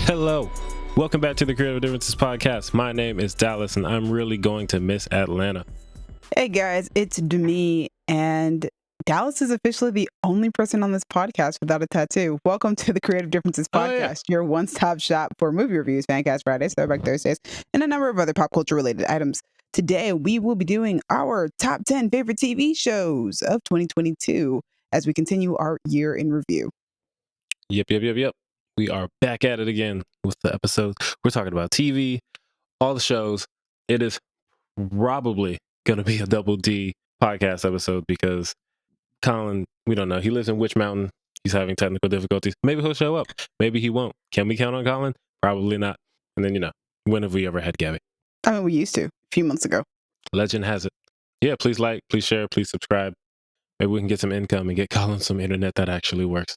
Hello. Welcome back to the Creative Differences Podcast. My name is Dallas, and I'm really going to miss Atlanta. Hey guys, it's Demi, and Dallas is officially the only person on this podcast without a tattoo. Welcome to the Creative Differences Podcast, your one-stop shop for movie reviews, Fancast Fridays, Throwback Thursdays, and a number of other pop culture-related items. Today, we will be doing our top 10 favorite TV shows of 2022 as we continue our year in review. Yep. We are back at it again with the episode. We're talking about TV, all the shows. It is probably going to be a double D podcast episode because Colin, we don't know. He lives in Witch Mountain. He's having technical difficulties. Maybe he'll show up. Maybe he won't. Can we count on Colin? Probably not. And then, when have we ever had Gabby? I mean, we used to a few months ago. Legend has it. Yeah, please like, please share, please subscribe. Maybe we can get some income and get Colin some internet that actually works.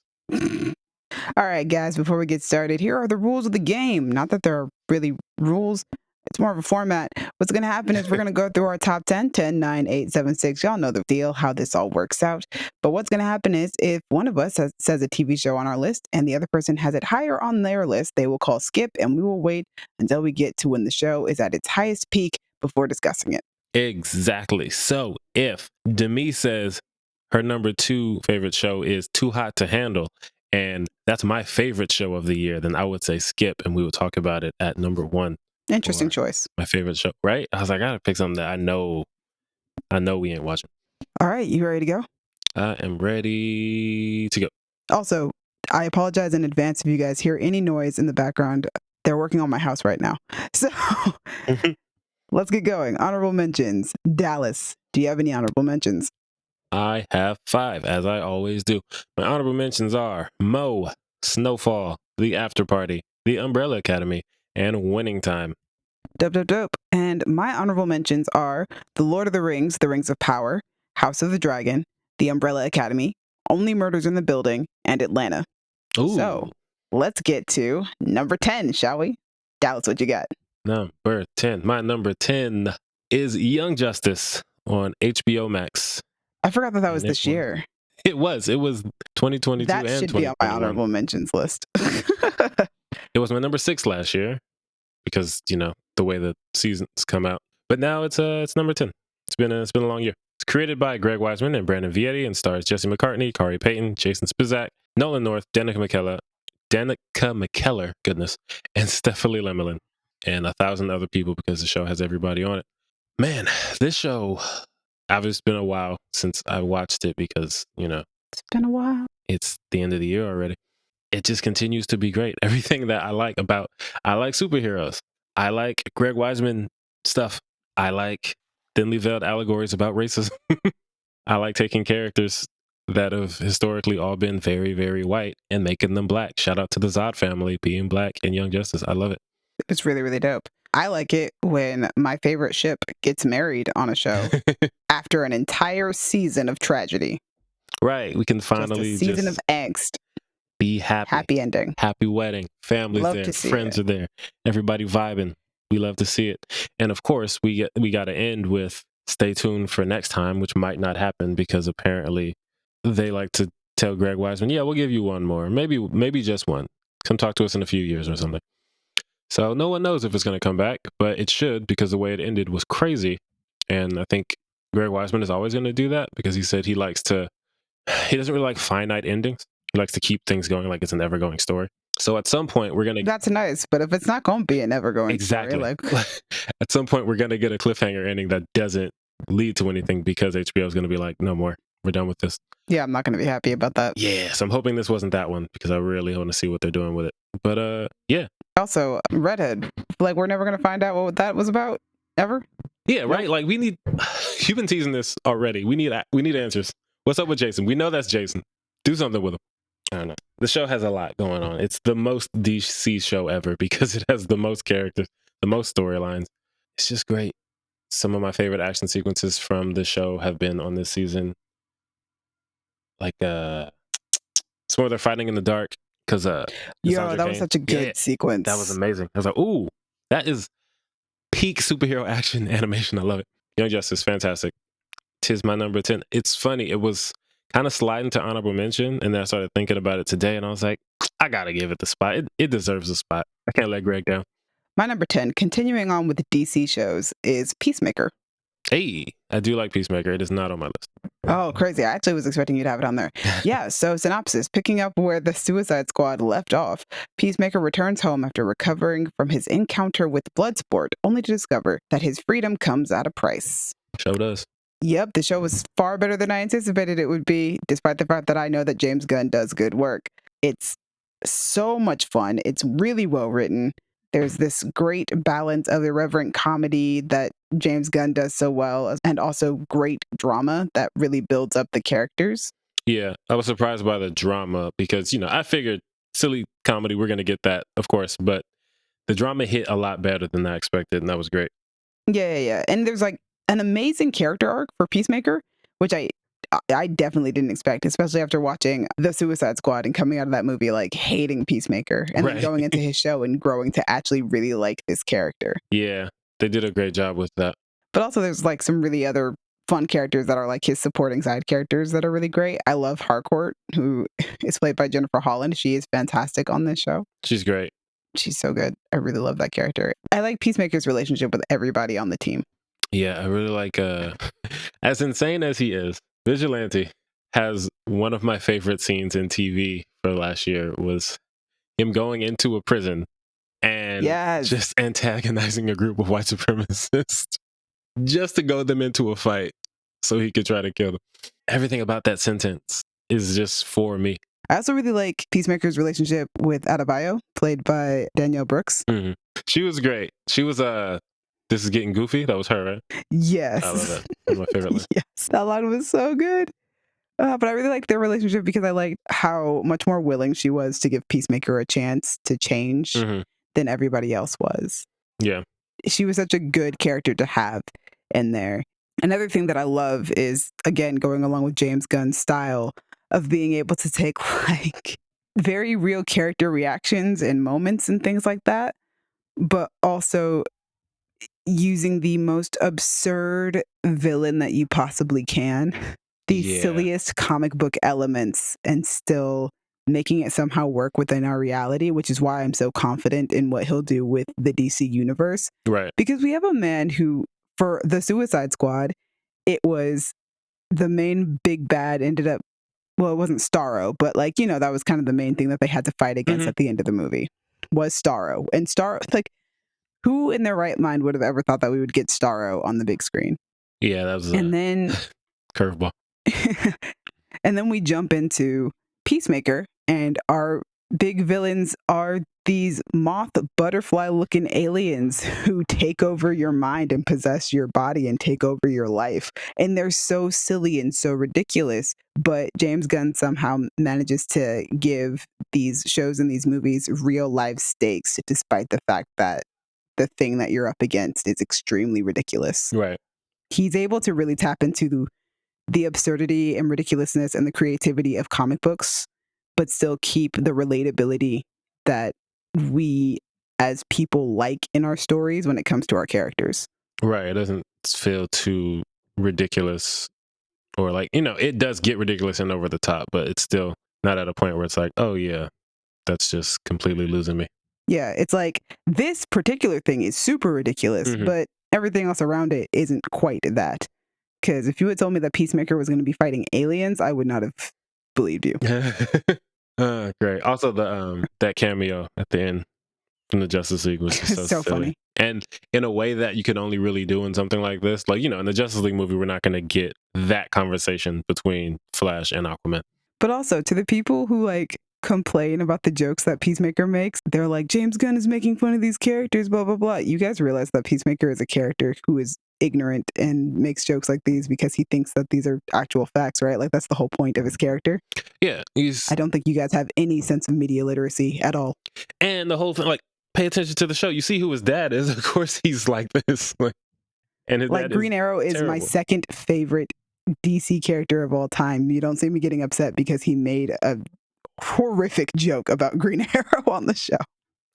All right, guys, before we get started, here are the rules of the game. Not that there are really rules. It's more of a format. What's going to happen is we're going to go through our top 10, 10, 9, 8, 7, 6. Y'all know the deal, how this all works out. But what's going to happen is if one of us says a TV show on our list and the other person has it higher on their list, they will call skip, and we will wait until we get to when the show is at its highest peak before discussing it. Exactly. So if Demi says her number 2 favorite show is Too Hot to Handle, and that's my favorite show of the year, then I would say skip, and we would talk about it at number 1. Interesting choice. My favorite show, right? I was like, I gotta pick something that I know we ain't watching. All right, you ready to go? I am ready to go. Also, I apologize in advance if you guys hear any noise in the background. They're working on my house right now. So let's get going. Honorable mentions. Dallas, do you have any honorable mentions? I have 5, as I always do. My honorable mentions are Mo, Snowfall, The After Party, The Umbrella Academy, and Winning Time. Dope. And my honorable mentions are The Lord of the Rings, The Rings of Power, House of the Dragon, The Umbrella Academy, Only Murders in the Building, and Atlanta. Ooh. So let's get to number 10, shall we? Dallas, what you got? Number 10. My number 10 is Young Justice on HBO Max. I forgot that was this year. It was 2022 that and 2021. That should be on my honorable mentions list. It was my number 6 last year because, the way the seasons come out. But now it's number 10. It's been a long year. It's created by Greg Wiseman and Brandon Vietti and stars Jesse McCartney, Kari Payton, Jason Spizak, Nolan North, Danica McKellar, goodness, and Stephanie Lemelin, and 1,000 other people because the show has everybody on it. Man, this show, it's been a while since I watched it because, it's been a while. It's the end of the year already. It just continues to be great. Everything that I like superheroes. I like Greg Wiseman stuff. I like thinly veiled allegories about racism. I like taking characters that have historically all been very, very white and making them black. Shout out to the Zod family being black in Young Justice. I love it. It's really, really dope. I like it when my favorite ship gets married on a show after an entire season of tragedy. Right. We can finally just a season of angst. Be happy. Happy ending. Happy wedding. Family's love there. Friends are there. Everybody vibing. We love to see it. And of course, we got to end with stay tuned for next time, which might not happen because apparently they like to tell Greg Wiseman, yeah, we'll give you one more. Maybe just one. Come talk to us in a few years or something. So no one knows if it's going to come back, but it should because the way it ended was crazy. And I think Greg Wiseman is always going to do that because he said he doesn't really like finite endings. He likes to keep things going like it's an ever-going story. So at some point, we're going to... That's nice, but if it's not going to be an ever-going story... At some point, we're going to get a cliffhanger ending that doesn't lead to anything because HBO is going to be like, no more. We're done with this. Yeah, I'm not going to be happy about that. Yeah, so I'm hoping this wasn't that one because I really want to see what they're doing with it. But yeah. Also, Redhead. We're never going to find out what that was about, ever? Yeah, right? Nope. We need... You've been teasing this already. We need answers. What's up with Jason? We know that's Jason. Do something with him. I don't know. The show has a lot going on. It's the most DC show ever because it has the most characters, the most storylines. It's just great. Some of my favorite action sequences from the show have been on this season. It's where they're fighting in the dark because that was such a good sequence. That was amazing. I was like, ooh, that is peak superhero action animation. I love it. Young Justice, fantastic. 'Tis my number 10. It's funny. It was kind of sliding to honorable mention, and then I started thinking about it today, and I was like, I gotta give it the spot. It deserves a spot. I can't let Greg down. My number 10, continuing on with the DC shows, is Peacemaker. Hey, I do like Peacemaker. It is not on my list. Oh, crazy. I actually was expecting you to have it on there. Yeah, so synopsis. Picking up where the Suicide Squad left off, Peacemaker returns home after recovering from his encounter with Bloodsport, only to discover that his freedom comes at a price. Show does. Yep, the show was far better than I anticipated it would be, despite the fact that I know that James Gunn does good work. It's so much fun. It's really well written. There's this great balance of irreverent comedy that James Gunn does so well, and also great drama that really builds up the characters. Yeah, I was surprised by the drama because, I figured silly comedy, we're going to get that, of course, but the drama hit a lot better than I expected, and that was great. Yeah. And there's like an amazing character arc for Peacemaker, which I definitely didn't expect, especially after watching The Suicide Squad and coming out of that movie like hating Peacemaker and then going into his show and growing to actually really like this character. Yeah, they did a great job with that. But also there's like some really other fun characters that are like his supporting side characters that are really great. I love Harcourt, who is played by Jennifer Holland. She is fantastic on this show. She's great. She's so good. I really love that character. I like Peacemaker's relationship with everybody on the team. Yeah, I really like, as insane as he is, Vigilante has one of my favorite scenes in TV for last year was him going into a prison and just antagonizing a group of white supremacists just to goad them into a fight so he could try to kill them. Everything about that sentence is just for me. I also really like Peacemaker's relationship with Adebayo, played by Danielle Brooks. Mm-hmm. She was great. She was this is getting goofy. That was her, right? Yes. I love that. One of my favorite lines. Yes, that line was so good. But I really liked their relationship because I liked how much more willing she was to give Peacemaker a chance to change than everybody else was. Yeah. She was such a good character to have in there. Another thing that I love is, again, going along with James Gunn's style of being able to take like very real character reactions and moments and things like that, but also using the most absurd villain that you possibly can, the silliest comic book elements, and still making it somehow work within our reality, which is why I'm so confident in what he'll do with the DC universe. Right. Because we have a man who, for the Suicide Squad, it was the main big bad ended up, well, it wasn't Starro, but like, that was kind of the main thing that they had to fight against at the end of the movie was Starro. And Starro, like, who in their right mind would have ever thought that we would get Starro on the big screen? Yeah, that was and then curveball. And then we jump into Peacemaker, and our big villains are these moth butterfly looking aliens who take over your mind and possess your body and take over your life. And they're so silly and so ridiculous, but James Gunn somehow manages to give these shows and these movies real life stakes, despite the fact that the thing that you're up against is extremely ridiculous. Right. He's able to really tap into the absurdity and ridiculousness and the creativity of comic books, but still keep the relatability that we as people like in our stories when it comes to our characters. Right. It doesn't feel too ridiculous, or like, it does get ridiculous and over the top, but it's still not at a point where it's like, oh yeah, that's just completely losing me. Yeah, it's like this particular thing is super ridiculous, but everything else around it isn't quite that. Because if you had told me that Peacemaker was going to be fighting aliens, I would not have believed you. Great. Also, that cameo at the end from the Justice League was just so silly. Funny. And in a way that you could only really do in something like this. Like, in the Justice League movie, we're not going to get that conversation between Flash and Aquaman. But also, to the people who, complain about the jokes that Peacemaker makes, they're like, James Gunn is making fun of these characters, blah, blah, blah. You guys realize that Peacemaker is a character who is ignorant and makes jokes like these because he thinks that these are actual facts, right? Like, that's the whole point of his character. Yeah. I don't think you guys have any sense of media literacy at all. And the whole thing, pay attention to the show. You see who his dad is. Of course, he's like this. And his dad Green Arrow is my second favorite DC character of all time. You don't see me getting upset because he made a horrific joke about Green Arrow on the show.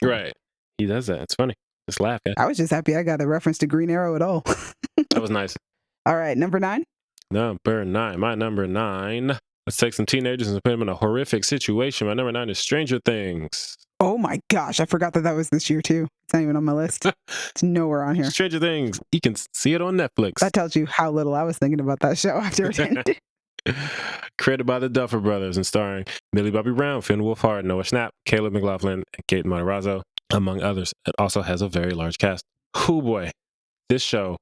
Right. He does that. It's funny. Just laugh at it. I was just happy I got a reference to Green Arrow at all. That was nice. All right, number 9? Number 9. My number 9 Let's take some teenagers and put them in a horrific situation. My number 9 is Stranger Things. Oh my gosh, I forgot that was this year too. It's not even on my list. It's nowhere on here. Stranger Things. You can see it on Netflix. That tells you how little I was thinking about that show after it ended. Created by the Duffer Brothers and starring Millie Bobby Brown, Finn Wolfhard, Noah Schnapp, Caleb McLaughlin, and Kate Matarazzo, among others. It also has a very large cast. Oh boy, this show.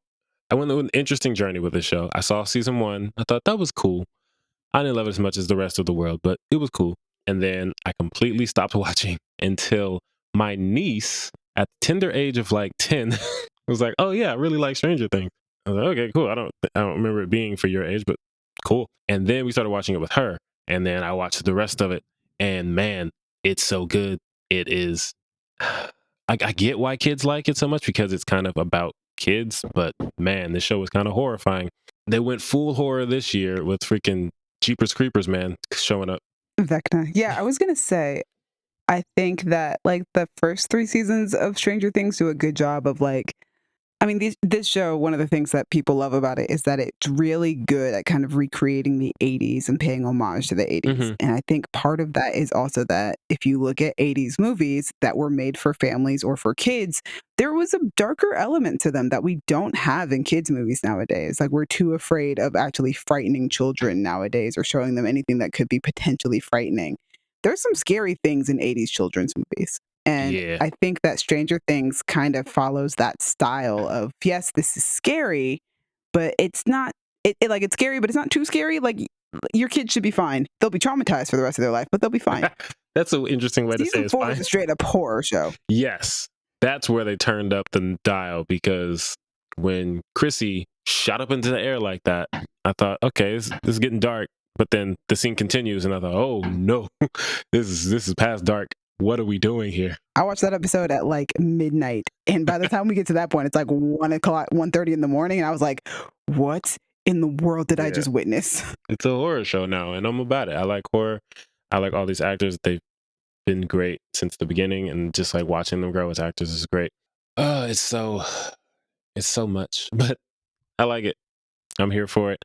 I went on an interesting journey with this show. I saw season 1. I thought that was cool. I didn't love it as much as the rest of the world, but it was cool. And then I completely stopped watching until my niece, at the tender age of like 10, was like, "Oh yeah, I really like Stranger Things." I was like, "Okay, cool. I don't remember it being for your age, but cool." And then we started watching it with her, and then I watched the rest of it, and man, it's so good. It is. I get why kids like it so much because it's kind of about kids, but man, this show was kind of horrifying. They went full horror this year with freaking Jeepers Creepers, man, showing up. Vecna. Yeah, I was going to say, I think that like the first 3 seasons of Stranger Things do a good job of like, I mean, this show, one of the things that people love about it is that it's really good at kind of recreating the 80s and paying homage to the 80s. Mhm. And I think part of that is also that if you look at 80s movies that were made for families or for kids, there was a darker element to them that we don't have in kids' movies nowadays. Like, we're too afraid of actually frightening children nowadays or showing them anything that could be potentially frightening. There's some scary things in 80s children's movies. And Yeah. I think that Stranger Things kind of follows that style of, yes, this is scary, but it's not, like, it's scary, but it's not too scary. Like, your kids should be fine. They'll be traumatized for the rest of their life, but they'll be fine. That's an interesting way to say Season it's 4 fine. is a straight up horror show. Yes. That's where they turned up the dial because when Chrissy shot up into the air like that, I thought, okay, this is getting dark. But then the scene continues, and I thought, oh no, this is past dark. What are we doing here? I watched that episode at like midnight, and by the time we get to that point, it's like 1:30 in the morning, and I was like, what in the world did I just witness? It's a horror show now, and I'm about it. I like horror. I like all these actors. They've been great since the beginning, and just like watching them grow as actors is great. It's so much, but I like it. I'm here for it.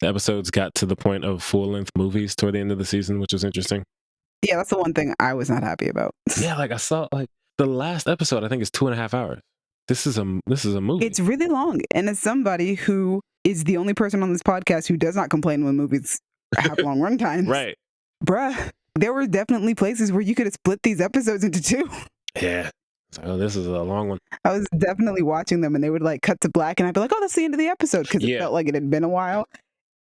The episodes got to the point of full-length movies toward the end of the season, which was interesting. Yeah, that's the one thing I was not happy about. Yeah, like I saw like the last episode, I think is 2.5 hours. This is a movie. It's really long. And as somebody who is the only person on this podcast who does not complain when movies have long run times, Right. Bruh, there were definitely places where you could have split these episodes into 2. Yeah. So this is a long one. I was definitely watching them and they would like cut to black and I'd be like, oh, that's the end of the episode because it felt like it had been a while.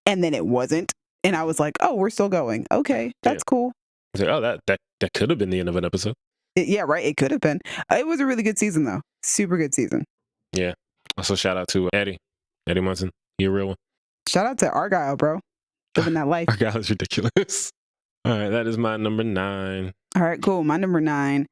And then it wasn't. And I was like, oh, we're still going. Okay, that's cool. I was like, oh, that could have been the end of an episode. Yeah, right. It could have been. It was a really good season, though. Super good season. Yeah. Also, shout out to Eddie Munson. He a real one. Shout out to Argyle, bro. Living that life. Argyle is ridiculous. All right, that is my number 9. All right, cool. My number 9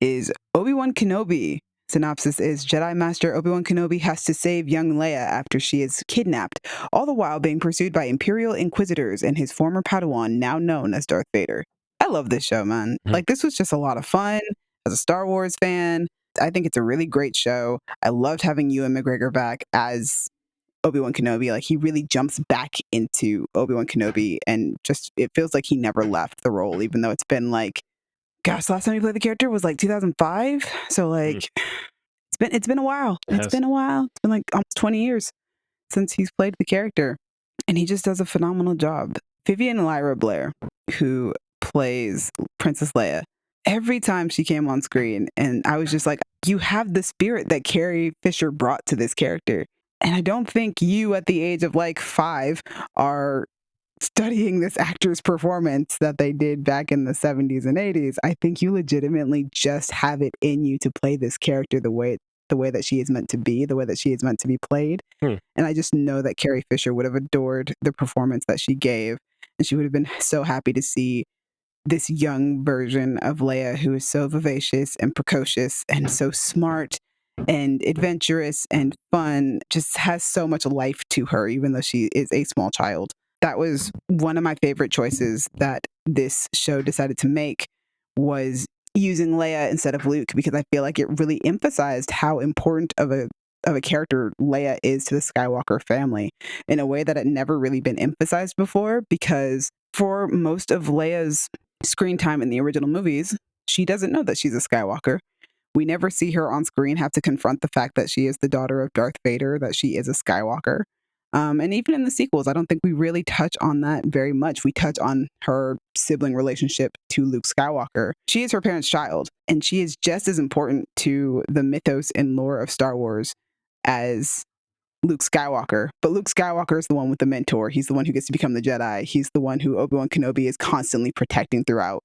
is Obi-Wan Kenobi. Synopsis is Jedi Master Obi-Wan Kenobi has to save young Leia after she is kidnapped, all the while being pursued by Imperial Inquisitors and his former Padawan, now known as Darth Vader. I love this show, man. Like, this was just a lot of fun. As a Star Wars fan, I think it's a really great show. I loved having Ewan McGregor back as Obi-Wan Kenobi. Like, he really jumps back into Obi-Wan Kenobi and just, it feels like he never left the role, even though it's been like, gosh, last time he played the character was like 2005. So like, it's been a while. It's been a while. It's been like almost 20 years since he's played the character. And he just does a phenomenal job. Vivian Lyra Blair, who plays Princess Leia, every time she came on screen, and I was just like, you have the spirit that Carrie Fisher brought to this character. And I don't think you, at the age of like 5, are studying this actor's performance that they did back in the 70s and 80s. I think you legitimately just have it in you to play this character the way that she is meant to be, the way that she is meant to be played. And I just know that Carrie Fisher would have adored the performance that she gave, and she would have been so happy to see this young version of Leia who is so vivacious and precocious and so smart and adventurous and fun, just has so much life to her, even though she is a small child. That was one of my favorite choices that this show decided to make, was using Leia instead of Luke, because I feel like it really emphasized how important of a character Leia is to the Skywalker family in a way that had never really been emphasized before, because for most of Leia's screen time in the original movies, she doesn't know that she's a Skywalker. We never see her on screen have to confront the fact that she is the daughter of Darth Vader, that she is a Skywalker. And even in the sequels, I don't think we really touch on that very much. We touch on her sibling relationship to Luke Skywalker. She is her parents' child, and she is just as important to the mythos and lore of Star Wars as Luke Skywalker. But Luke Skywalker is the one with the mentor. He's the one who gets to become the Jedi. He's the one who Obi-Wan Kenobi is constantly protecting throughout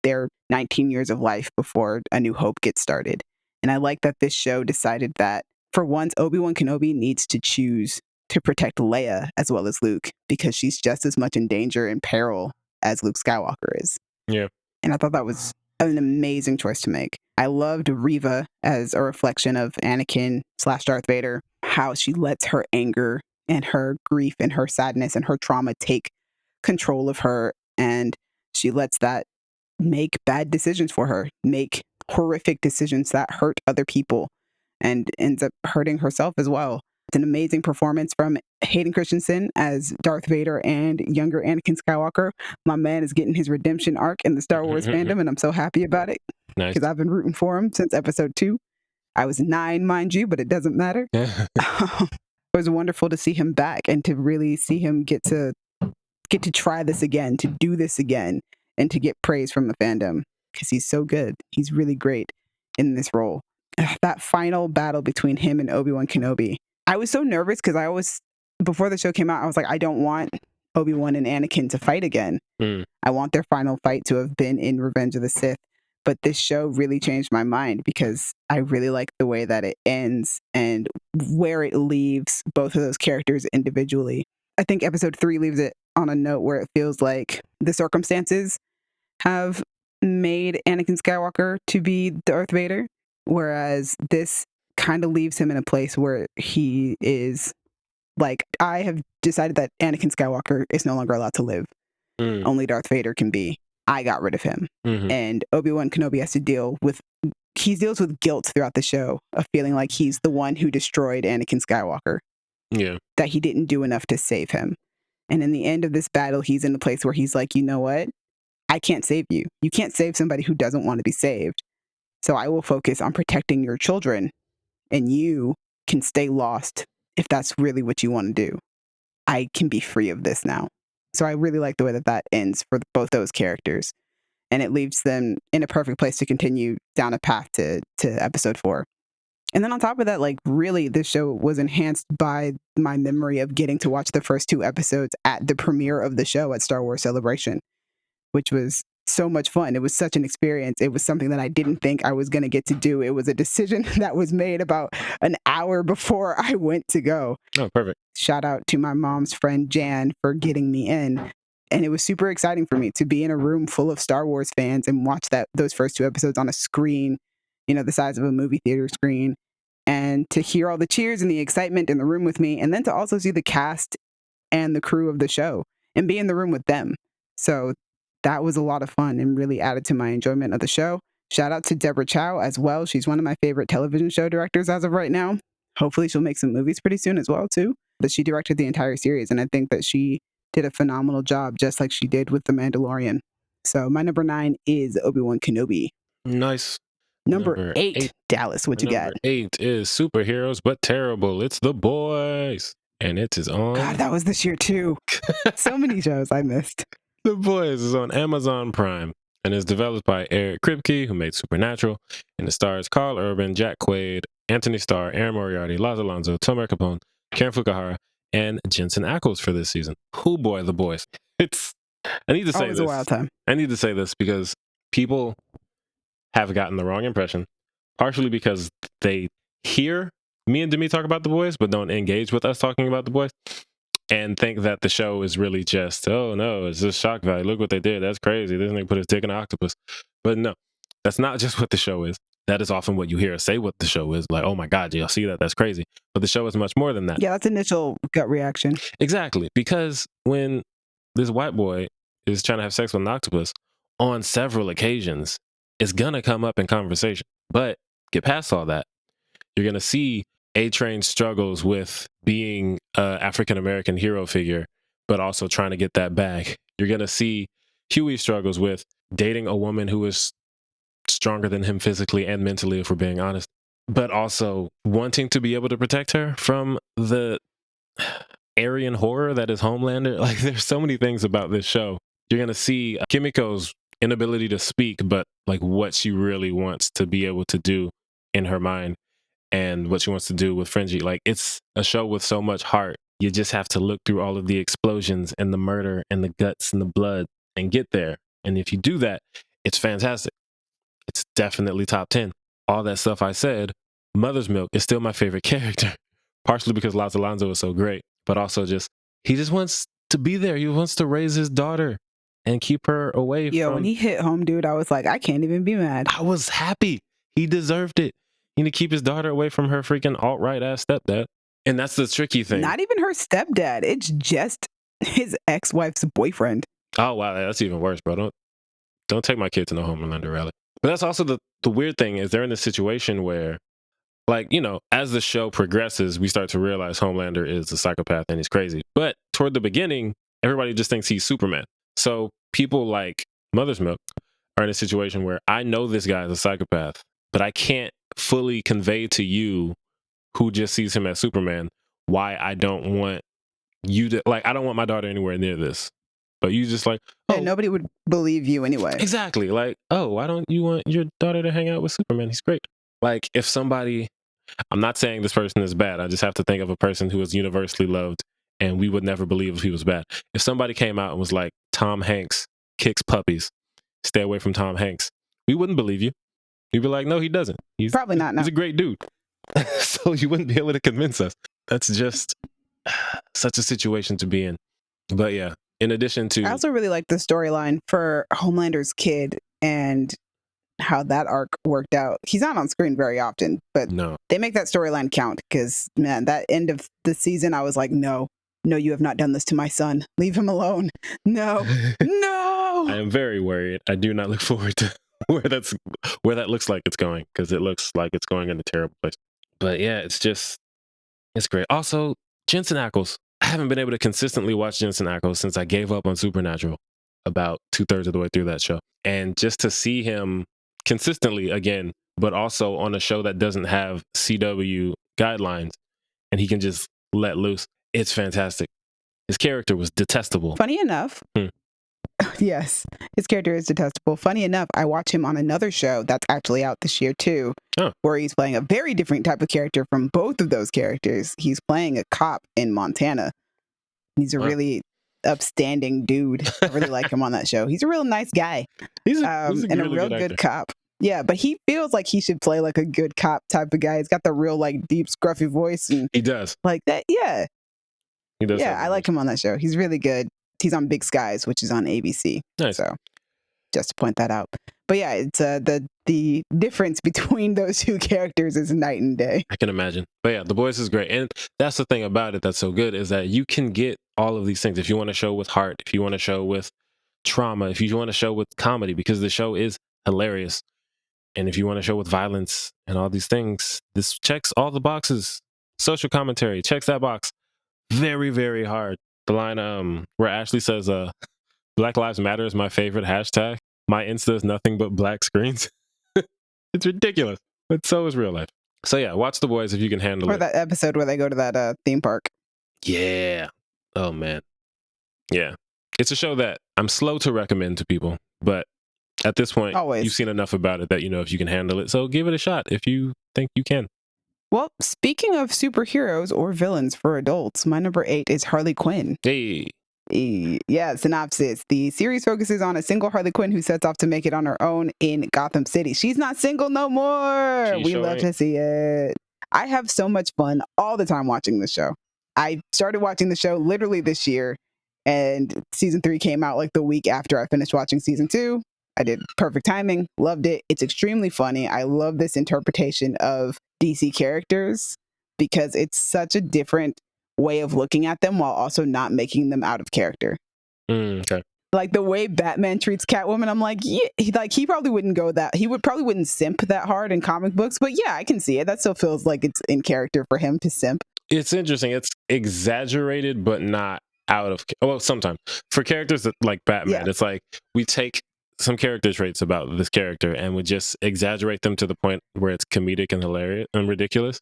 their 19 years of life before A New Hope gets started. And I like that this show decided that for once, Obi-Wan Kenobi needs to choose to protect Leia as well as Luke, because she's just as much in danger and peril as Luke Skywalker is. Yeah. And I thought that was an amazing choice to make. I loved Reva as a reflection of Anakin / Darth Vader, how she lets her anger and her grief and her sadness and her trauma take control of her. And she lets that make bad decisions for her, make horrific decisions that hurt other people, and ends up hurting herself as well. It's an amazing performance from Hayden Christensen as Darth Vader and younger Anakin Skywalker. My man is getting his redemption arc in the Star Wars fandom, and I'm so happy about it. Nice. Because I've been rooting for him since episode 2. I was 9, mind you, but it doesn't matter. It was wonderful to see him back and to really see him get to try this again, to do this again, and to get praise from the fandom, because he's so good. He's really great in this role. That final battle between him and Obi-Wan Kenobi, I was so nervous because before the show came out, I was like, I don't want Obi-Wan and Anakin to fight again. I want their final fight to have been in Revenge of the Sith. But this show really changed my mind, because I really like the way that it ends and where it leaves both of those characters individually. I think episode 3 leaves it on a note where it feels like the circumstances have made Anakin Skywalker to be Darth Vader, whereas this kind of leaves him in a place where he is like, I have decided that Anakin Skywalker is no longer allowed to live. Only Darth Vader can be. I got rid of him. And Obi-Wan Kenobi has to deals with guilt throughout the show of feeling like he's the one who destroyed Anakin Skywalker. Yeah. That he didn't do enough to save him. And in the end of this battle, he's in a place where he's like, you know what? I can't save you. You can't save somebody who doesn't want to be saved. So I will focus on protecting your children, and you can stay lost if that's really what you want to do. I can be free of this now. So I really like the way that ends for both those characters. And it leaves them in a perfect place to continue down a path to episode 4. And then on top of that, like, really, this show was enhanced by my memory of getting to watch the first 2 episodes at the premiere of the show at Star Wars Celebration, which was so much fun. It was such an experience. It was something that I didn't think I was going to get to do. It was a decision that was made about an hour before I went to go. Oh, perfect. Shout out to my mom's friend Jan for getting me in. And it was super exciting for me to be in a room full of Star Wars fans and watch those first 2 episodes on a screen, the size of a movie theater screen, and to hear all the cheers and the excitement in the room with me, and then to also see the cast and the crew of the show and be in the room with them. So that was a lot of fun and really added to my enjoyment of the show. Shout out to Deborah Chow as well. She's one of my favorite television show directors as of right now. Hopefully she'll make some movies pretty soon as well, too. But she directed the entire series, and I think that she did a phenomenal job, just like she did with The Mandalorian. So my number 9 is Obi-Wan Kenobi. Nice. Number 8, Dallas, what you got? Number 8 is Superheroes But Terrible. It's The Boys. And it is on... God, that was this year, too. So many shows I missed. The Boys is on Amazon Prime and is developed by Eric Kripke, who made Supernatural, and it stars Carl Urban, Jack Quaid, Anthony Starr, Aaron Moriarty, Laz Alonso, Tomer Capone, Karen Fukuhara, and Jensen Ackles for this season. Oh boy, The Boys. I need to say Always this. a wild time. I need to say this because people have gotten the wrong impression, partially because they hear me and Demi talk about The Boys, but don't engage with us talking about The Boys, and think that the show is really just, oh no, it's just shock value. Look what they did. That's crazy. This nigga put his dick in an octopus. But no, that's not just what the show is. That is often what you hear us say what the show is. Like, oh my God, y'all see that? That's crazy. But the show is much more than that. Yeah, that's initial gut reaction. Exactly. Because when this white boy is trying to have sex with an octopus on several occasions, it's going to come up in conversation. But get past all that. You're going to see A-Train struggles with being an African-American hero figure, but also trying to get that bag You're going to see Huey struggles with dating a woman who is stronger than him physically and mentally, if we're being honest, but also wanting to be able to protect her from the Aryan horror that is Homelander. Like, there's so many things about this show. You're going to see Kimiko's inability to speak, but like what she really wants to be able to do in her mind and what she wants to do with Frenchie. Like, it's a show with so much heart. You just have to look through all of the explosions and the murder and the guts and the blood and get there. And if you do that, it's fantastic. It's definitely top 10. All that stuff I said, Mother's Milk is still my favorite character, partially because Laz Alonso is so great, but also just, he just wants to be there. He wants to raise his daughter and keep her away from... when he hit home, dude, I was like, I can't even be mad. I was happy. He deserved it. He need to keep his daughter away from her freaking alt-right ass stepdad. And that's the tricky thing. Not even her stepdad. It's just his ex-wife's boyfriend. Oh, wow. That's even worse, bro. Don't take my kid to no Homelander rally. But that's also the weird thing is they're in this situation where, like, you know, as the show progresses, we start to realize Homelander is a psychopath and he's crazy. But toward the beginning, everybody just thinks he's Superman. So people like Mother's Milk are in a situation where I know this guy is a psychopath, but I can't fully convey to you who just sees him as Superman why I don't want you to, like, I don't want my daughter anywhere near this. But you just like, oh, and nobody would believe you anyway. Exactly. Like, oh, why don't you want your daughter to hang out with Superman? He's great. Like, if somebody, I'm not saying this person is bad. I just have to think of a person who is universally loved and we would never believe if he was bad. If somebody came out and was like, Tom Hanks kicks puppies, stay away from Tom Hanks, we wouldn't believe you. You'd be like, no, he doesn't. He's probably not. No. He's a great dude. So you wouldn't be able to convince us. That's just such a situation to be in. But yeah. In addition to... I also really like the storyline for Homelander's kid and how that arc worked out. He's not on screen very often, but they make that storyline count because, man, that end of the season, I was like, no, you have not done this to my son. Leave him alone. No, no. I am very worried. I do not look forward to where that looks like it's going, because it looks like it's going in a terrible place. But yeah, it's great. Also, Jensen Ackles. I haven't been able to consistently watch Jensen Ackles since I gave up on Supernatural about 2/3 of the way through that show. And just to see him consistently again, but also on a show that doesn't have CW guidelines and he can just let loose, it's fantastic. His character was detestable. Funny enough, yes, his character is detestable. Funny enough, I watch him on another show that's actually out this year too, where he's playing a very different type of character from both of those characters. He's playing a cop in Montana. He's a really upstanding dude. I really like him on that show. He's a real nice guy. He's and really a real good cop. Yeah, but he feels like he should play like a good cop type of guy. He's got the real like deep scruffy voice, and he does like that. Yeah, he does. Yeah, I like him on that show. He's really good. He's on Big Skies, which is on ABC. Nice. So just to point that out. But yeah, it's the difference between those two characters is night and day. I can imagine. But yeah, The Boys is great. And that's the thing about it that's so good, is that you can get all of these things. If you want to show with heart, if you want to show with trauma, if you want to show with comedy, because the show is hilarious. And if you want to show with violence and all these things, this checks all the boxes. Social commentary checks that box very, very hard. The line where Ashley says, Black Lives Matter is my favorite hashtag. My Insta is nothing but black screens. It's ridiculous. But so is real life. So yeah, watch The Boys if you can handle it. Or that episode where they go to that theme park. Yeah. Oh, man. Yeah. It's a show that I'm slow to recommend to people, but at this point, you've seen enough about it that you know if you can handle it. So give it a shot if you think you can. Well, speaking of superheroes or villains for adults, my number 8 is Harley Quinn. Hey. Yeah, synopsis. The series focuses on a single Harley Quinn who sets off to make it on her own in Gotham City. She's not single no more. We love to see it. I have so much fun all the time watching this show. I started watching the show literally this year, and season 3 came out like the week after I finished watching season 2. I did perfect timing. Loved it. It's extremely funny. I love this interpretation of DC characters because it's such a different way of looking at them while also not making them out of character. Okay. Like the way Batman treats Catwoman, I'm like, yeah, he probably wouldn't go that. He would probably wouldn't simp that hard in comic books, but yeah, I can see it. That still feels like it's in character for him to simp. It's interesting. It's exaggerated, but not out of, well, sometimes for characters that, like Batman, Yeah. it's like we take some character traits about this character and we just exaggerate them to the point where it's comedic and hilarious and ridiculous.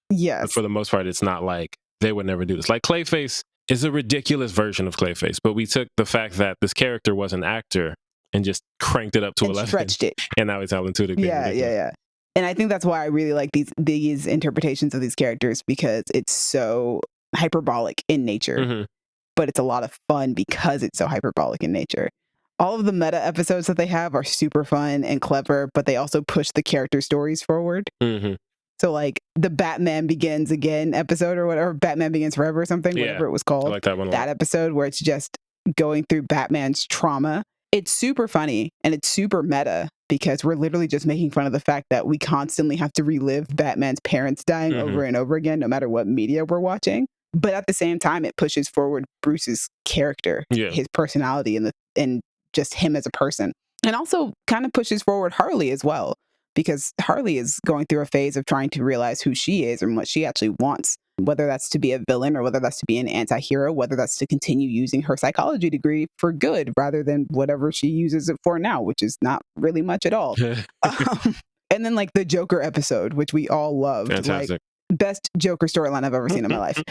But Yes. for the most part, it's not like they would never do this. Like Clayface is a ridiculous version of Clayface, but we took the fact that this character was an actor and just cranked it up to And 11, stretched it. and now he's Alan Tudyk being ridiculous. Yeah. And I think that's why I really like these interpretations of these characters, because it's so hyperbolic in nature, Mhm. but it's a lot of fun because it's so hyperbolic in nature. All of the meta episodes that they have are super fun and clever, but they also push the character stories forward. Mhm. So like the Batman Begins Again episode or whatever, Batman Begins Forever or something, Yeah, whatever it was I called. like that one a lot. That episode where it's just going through Batman's trauma. It's super funny and it's super meta because we're literally just making fun of the fact that we constantly have to relive Batman's parents dying Mhm. over and over again, no matter what media we're watching. But at the same time, it pushes forward Bruce's character, Yeah. his personality, and just him as a person. And also kind of pushes forward Harley as well, because Harley is going through a phase of trying to realize who she is and what she actually wants, whether that's to be a villain or whether that's to be an anti-hero, whether that's to continue using her psychology degree for good rather than whatever she uses it for now, which is not really much at all. And then like the Joker episode, which we all loved. Fantastic. Like, best Joker storyline I've ever seen in my life.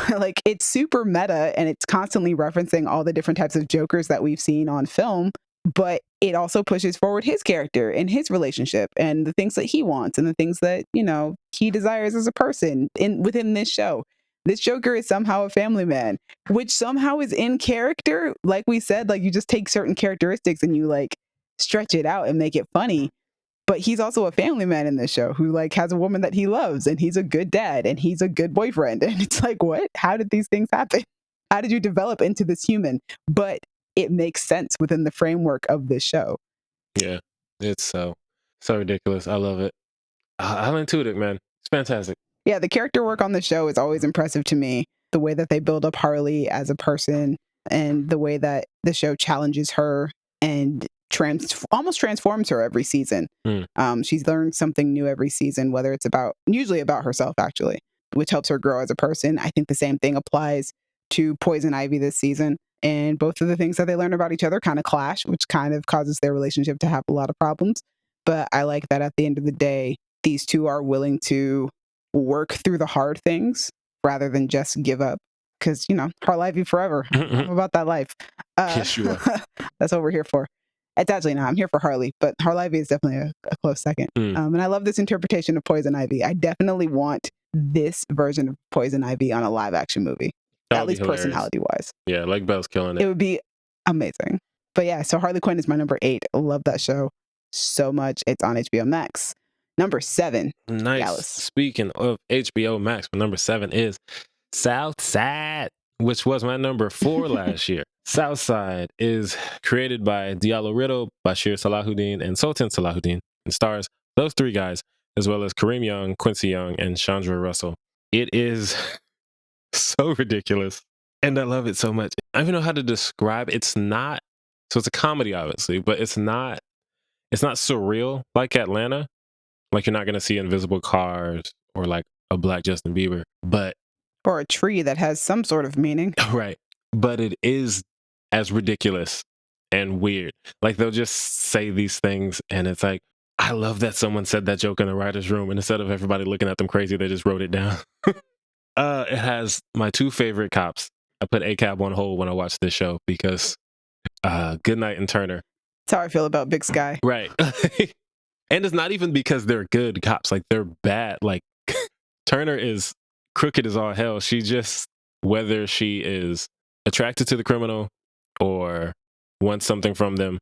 Like, it's super meta and it's constantly referencing all the different types of Jokers that we've seen on film, but it also pushes forward his character and his relationship and the things that he wants and the things that, you know, he desires as a person within this show. This Joker is somehow a family man, which somehow is in character. Like we said, like you just take certain characteristics and you like stretch it out and make it funny. But he's also a family man in this show who like has a woman that he loves, and he's a good dad and he's a good boyfriend. And it's like, what? How did these things happen? How did you develop into this human? But it makes sense within the framework of this show. Yeah, it's so ridiculous. I love it. Alan Tudyk, man, it's fantastic. Yeah, the character work on the show is always impressive to me. The way that they build up Harley as a person and the way that the show challenges her and almost transforms her every season. She's learned something new every season, whether it's usually about herself, actually, which helps her grow as a person. I think the same thing applies to Poison Ivy this season. And both of the things that they learn about each other kind of clash, which kind of causes their relationship to have a lot of problems. But I like that at the end of the day, these two are willing to work through the hard things rather than just give up. Because, you know, Harley forever. I'm about that life. Yes, you are. That's what we're here for. It's actually not. I'm here for Harley, but Harley is definitely a close second. And I love this interpretation of Poison Ivy. I definitely want this version of Poison Ivy on a live action movie, at least personality wise. Yeah, like Belle's killing it. It would be amazing. But yeah, so Harley Quinn is my number 8. I love that show so much. It's on HBO Max. Number 7. Nice. Dallas. Speaking of HBO Max, my number 7 is Southside, which was my number 4 last year. Southside is created by Diallo Riddle, Bashir Salahuddin, and Sultan Salahuddin, and stars those 3 guys, as well as Kareem Young, Quincy Young, and Chandra Russell. It is so ridiculous, and I love it so much. I don't even know how to describe it. It's not, so it's a comedy, obviously, but it's not surreal like Atlanta. Like, you're not going to see invisible cars or like a black Justin Bieber, but or a tree that has some sort of meaning. Right. But it is as ridiculous and weird. Like, they'll just say these things and it's like, I love that someone said that joke in the writer's room, and instead of everybody looking at them crazy, they just wrote it down. It has my 2 favorite cops. I put ACAB on hold when I watched this show because Goodnight and Turner. That's how I feel about Big Sky. Right. And it's not even because they're good cops. Like, they're bad. Like, Turner is crooked as all hell. She just, whether she is attracted to the criminal or wants something from them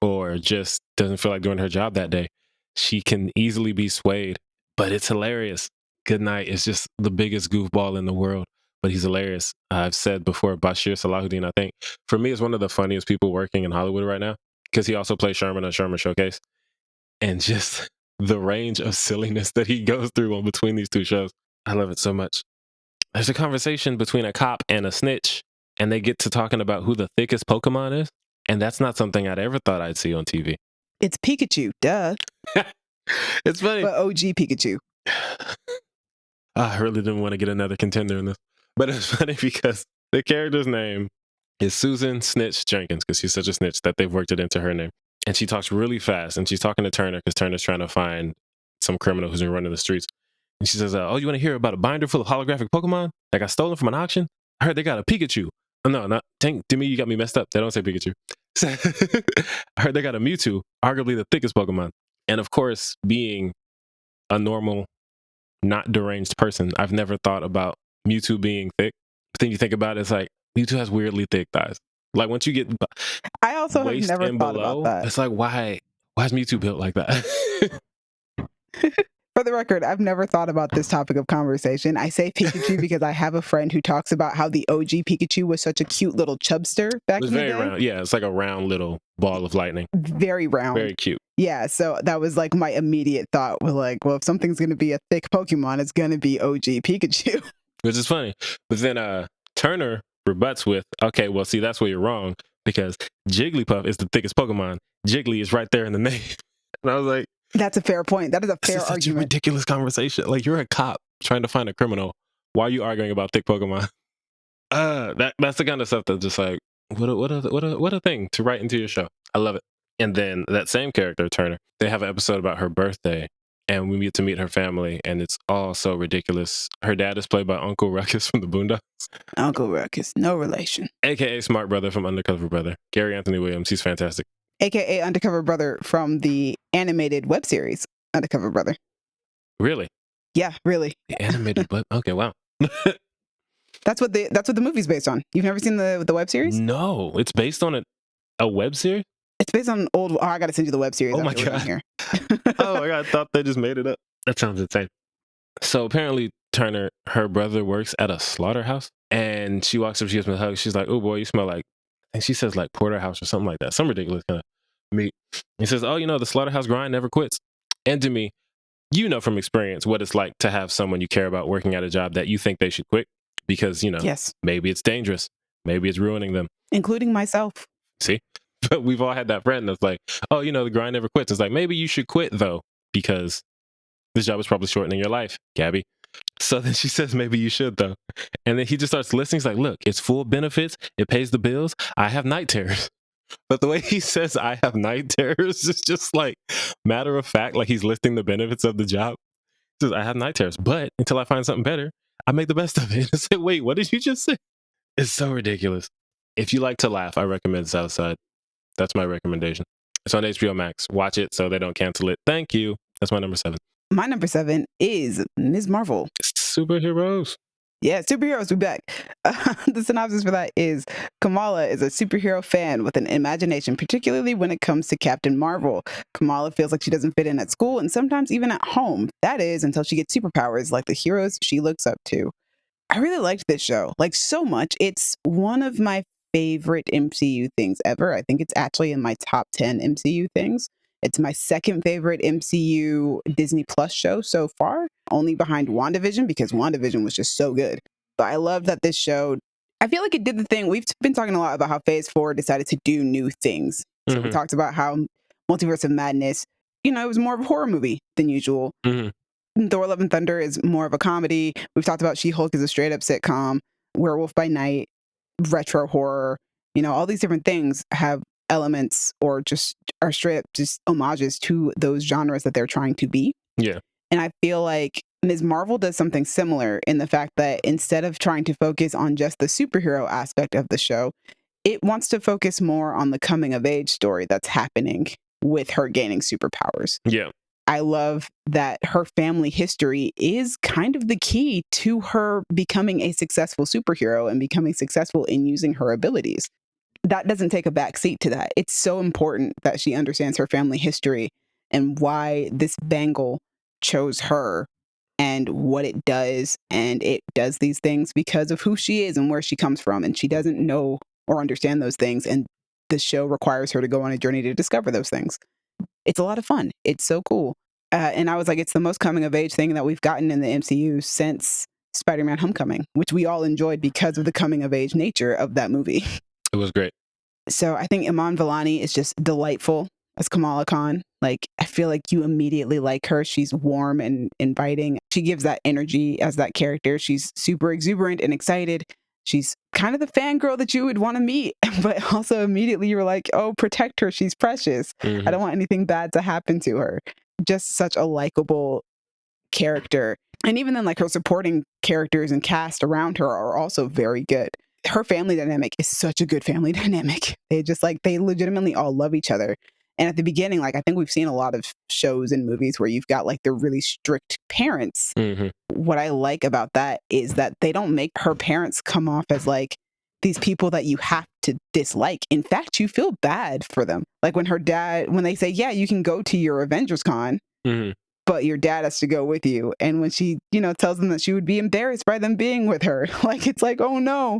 or just doesn't feel like doing her job that day, she can easily be swayed. But it's hilarious. Goodnight is just the biggest goofball in the world, but he's hilarious. I've said before, Bashir Salahuddin, I think, for me, is one of the funniest people working in Hollywood right now, because he also plays Sherman on Sherman Showcase. And just the range of silliness that he goes through on between these 2 shows. I love it so much. There's a conversation between a cop and a snitch, and they get to talking about who the thickest Pokemon is. And that's not something I'd ever thought I'd see on TV. It's Pikachu, duh. It's funny. But OG Pikachu. I really didn't want to get another contender in this. But it's funny because The character's name is Susan Snitch Jenkins because she's such a snitch that they've worked it into her name. And she talks really fast, and she's talking to Turner because Turner's trying to find some criminal who's been running the streets. And she says, "Oh, you want to hear about a binder full of holographic Pokemon that got stolen from an auction? I heard they got a Pikachu. Oh, no, not dang, to me, you got me messed up. They don't say Pikachu. I heard they got a Mewtwo, arguably the thickest Pokemon." And of course, being a normal, not deranged person, I've never thought about Mewtwo being thick. But then you think about it, it's like Mewtwo has weirdly thick thighs. Like once you get I also have waist never and thought about below, that. it's like why is Mewtwo built like that? For the record, I've never thought about this topic of conversation. I say Pikachu because I have a friend who talks about how the OG Pikachu was such a cute little chubster back It's in the very day. round. Yeah, it's like a round little ball of lightning. Very round. Very cute. Yeah, so that was like my immediate thought was like, well, if something's going to be a thick Pokemon, it's going to be OG Pikachu. Which is funny. But then Turner rebuts with, okay, well, see, that's where you're wrong because Jigglypuff is the thickest Pokemon. Jiggly is right there in the name. And I was like, that's a fair point. That is a fair this is such argument. a ridiculous conversation. Like, you're a cop trying to find a criminal. Why are you arguing about thick Pokemon? That's the kind of stuff that's just like, what a thing to write into your show. I love it. And then that same character, Turner, they have an episode about her birthday, and we get to meet her family, and it's all so ridiculous. Her dad is played by Uncle Ruckus from the Boondocks. Uncle Ruckus, no relation. AKA Smart Brother from Undercover Brother. Gary Anthony Williams, he's fantastic. AKA Undercover Brother from the animated web series, Undercover Brother. Really? Yeah, really. The animated web? Okay, wow. That's what the movie's based on. You've never seen the web series? No, it's based on a web series? It's based on an old... Oh, I got to send you the web series. Oh my God. Here. Oh my God, I thought they just made it up. That sounds insane. So apparently Turner, her brother works at a slaughterhouse, and she walks up, she gives me a hug. She's like, "Oh boy, you smell like," and she says like porterhouse or something like that. Some ridiculous kind of meat. He says, "Oh, the slaughterhouse grind never quits." And to me, you know from experience what it's like to have someone you care about working at a job that you think they should quit because, yes, maybe it's dangerous. Maybe it's ruining them. Including myself. See? But we've all had that friend that's like, "Oh, the grind never quits." It's like, maybe you should quit though, because this job is probably shortening your life, Gabby. So then she says, maybe you should though. And then he just starts listening. He's like, "Look, it's full benefits. It pays the bills. I have night terrors." But the way he says I have night terrors is just like matter of fact, like he's listing the benefits of the job. He says, "I have night terrors, but until I find something better, I make the best of it." I said, wait, what did you just say? It's so ridiculous. If you like to laugh, I recommend Southside. That's my recommendation. It's on HBO Max. Watch it so they don't cancel it. Thank you. That's my number 7. My number 7 is Ms. Marvel. Superheroes. Yeah, superheroes, we back. The synopsis for that is Kamala is a superhero fan with an imagination, particularly when it comes to Captain Marvel. Kamala feels like she doesn't fit in at school and sometimes even at home. That is until she gets superpowers like the heroes she looks up to. I really liked this show, like so much. It's one of my favorite MCU things ever. I think it's actually in my top 10 MCU things. It's my second favorite MCU Disney Plus show so far, only behind WandaVision because WandaVision was just so good. But I love that this show, I feel like it did the thing. We've been talking a lot about how Phase 4 decided to do new things. So we talked about how Multiverse of Madness, it was more of a horror movie than usual. Thor Love and Thunder is more of a comedy. We've talked about She-Hulk as a straight up sitcom, Werewolf by Night, retro horror, all these different things have elements or just are straight up just homages to those genres that they're trying to be. Yeah. And I feel like Ms. Marvel does something similar in the fact that instead of trying to focus on just the superhero aspect of the show, it wants to focus more on the coming of age story that's happening with her gaining superpowers. Yeah. I love that her family history is kind of the key to her becoming a successful superhero and becoming successful in using her abilities. That doesn't take a back seat to that. It's so important that she understands her family history and why this bangle chose her and what it does. And it does these things because of who she is and where she comes from. And she doesn't know or understand those things. And the show requires her to go on a journey to discover those things. It's a lot of fun. It's so cool. And I was like, it's the most coming of age thing that we've gotten in the MCU since Spider-Man Homecoming, which we all enjoyed because of the coming of age nature of that movie. It was great. So I think Iman Vellani is just delightful as Kamala Khan. Like, I feel like you immediately like her. She's warm and inviting. She gives that energy as that character. She's super exuberant and excited. she's kind of the fangirl that you would want to meet, but also immediately you're like, oh, protect her. She's precious. Mm-hmm. I don't want anything bad to happen to her. Just such a likable character. And even then, like, her supporting characters and cast around her are also very good. Her family dynamic is such a good family dynamic. They legitimately all love each other. And at the beginning, like, I think we've seen a lot of shows and movies where you've got like the really strict parents. Mm-hmm. What I like about that is that they don't make her parents come off as like these people that you have to dislike. In fact, you feel bad for them. Like when they say, yeah, you can go to your Avengers Con, Mm-hmm. but your dad has to go with you. And when she, tells them that she would be embarrassed by them being with her, like, it's like, oh no,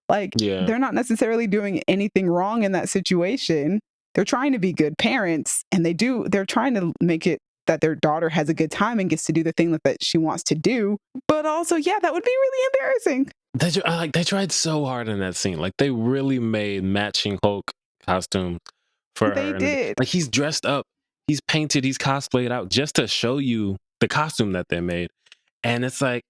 like, Yeah. they're not necessarily doing anything wrong in that situation. They're trying to be good parents, and they're trying to make it that their daughter has a good time and gets to do the thing that she wants to do. But also, yeah, that would be really embarrassing. They tried so hard in that scene. Like, they really made matching Hulk costumes for her. They did. Like, he's dressed up, he's painted, he's cosplayed out just to show you the costume that they made. And it's like,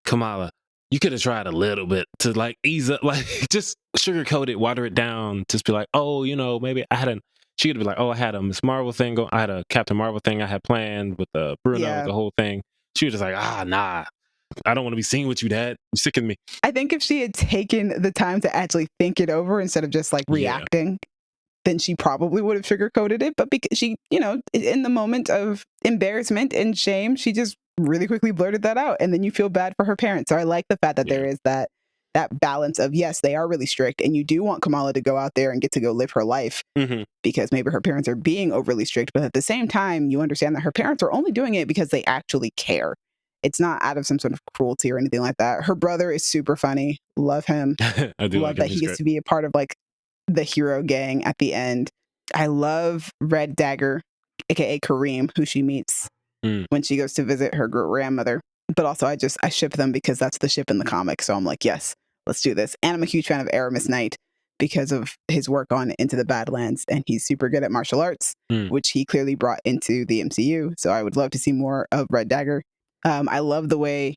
Kamala, you could have tried a little bit to like ease up, like just sugarcoat it, water it down, just be like, oh, maybe she could be like, oh, I had a Miss Marvel thing I had a Captain Marvel thing I had planned with the Bruno, the whole thing. She was just like, nah, I don't want to be seen with you, Dad. You're sick of me. I think if she had taken the time to actually think it over instead of just like reacting, then she probably would have sugarcoated it. But because she, in the moment of embarrassment and shame, she just really quickly blurted that out. And then you feel bad for her parents. So I like the fact that there is that balance of, yes, they are really strict. And you do want Kamala to go out there and get to go live her life because maybe her parents are being overly strict. But at the same time, you understand that her parents are only doing it because they actually care. It's not out of some sort of cruelty or anything like that. Her brother is super funny. Love him. I do love that he gets to be a part of like the hero gang at the end. I love Red Dagger, aka Kareem, who she meets when she goes to visit her grandmother. But also I ship them because that's the ship in the comic. So I'm like, yes, let's do this. And I'm a huge fan of Aramis Knight because of his work on Into the Badlands, and he's super good at martial arts, which he clearly brought into the MCU. So I would love to see more of Red Dagger. I love the way